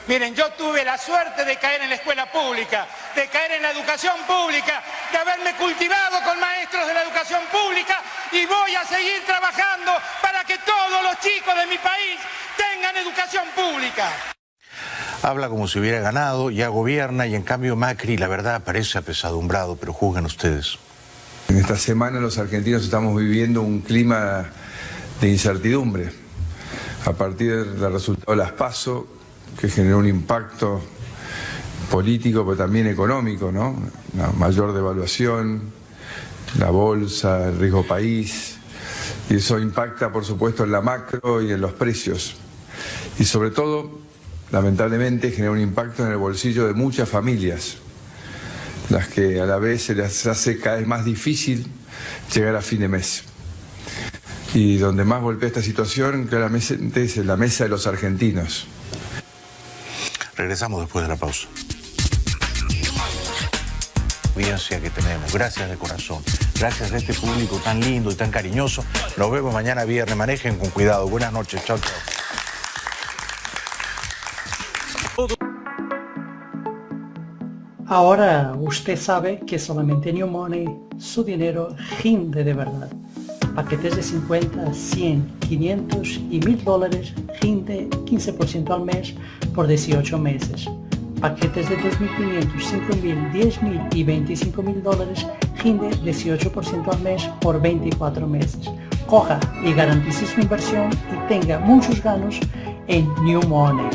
Miren, yo tuve la suerte de caer en la escuela pública, de caer en la educación pública, de haberme cultivado con maestros de la educación pública y voy a seguir trabajando para que todos los chicos de mi país tengan educación pública. Habla como si hubiera ganado, ya gobierna y en cambio Macri, la verdad, parece apesadumbrado, pero juzgan ustedes. En esta semana los argentinos estamos viviendo un clima de incertidumbre a partir del resultado de las PASO, que generó un impacto político pero también económico, ¿no? Una mayor devaluación, la bolsa, el riesgo país, y eso impacta por supuesto en la macro y en los precios. Y sobre todo, lamentablemente, genera un impacto en el bolsillo de muchas familias, las que a la vez se les hace cada vez más difícil llegar a fin de mes. Y donde más golpea esta situación claramente es en la mesa de los argentinos. Regresamos después de la pausa. Audiencia que tenemos, gracias de corazón, gracias a este público tan lindo y tan cariñoso. Nos vemos mañana viernes, manejen con cuidado. Buenas noches, chao, chao. Ahora usted sabe que solamente New Money, su dinero rinde de verdad. Paquetes de 50, 100, 500 y $1000 rinde 15% al mes por 18 meses. Paquetes de 2.500, 5.000, 10.000 y $25.000 rinde 18% al mes por 24 meses. Coja y garantice su inversión y tenga muchos ganos en New Money.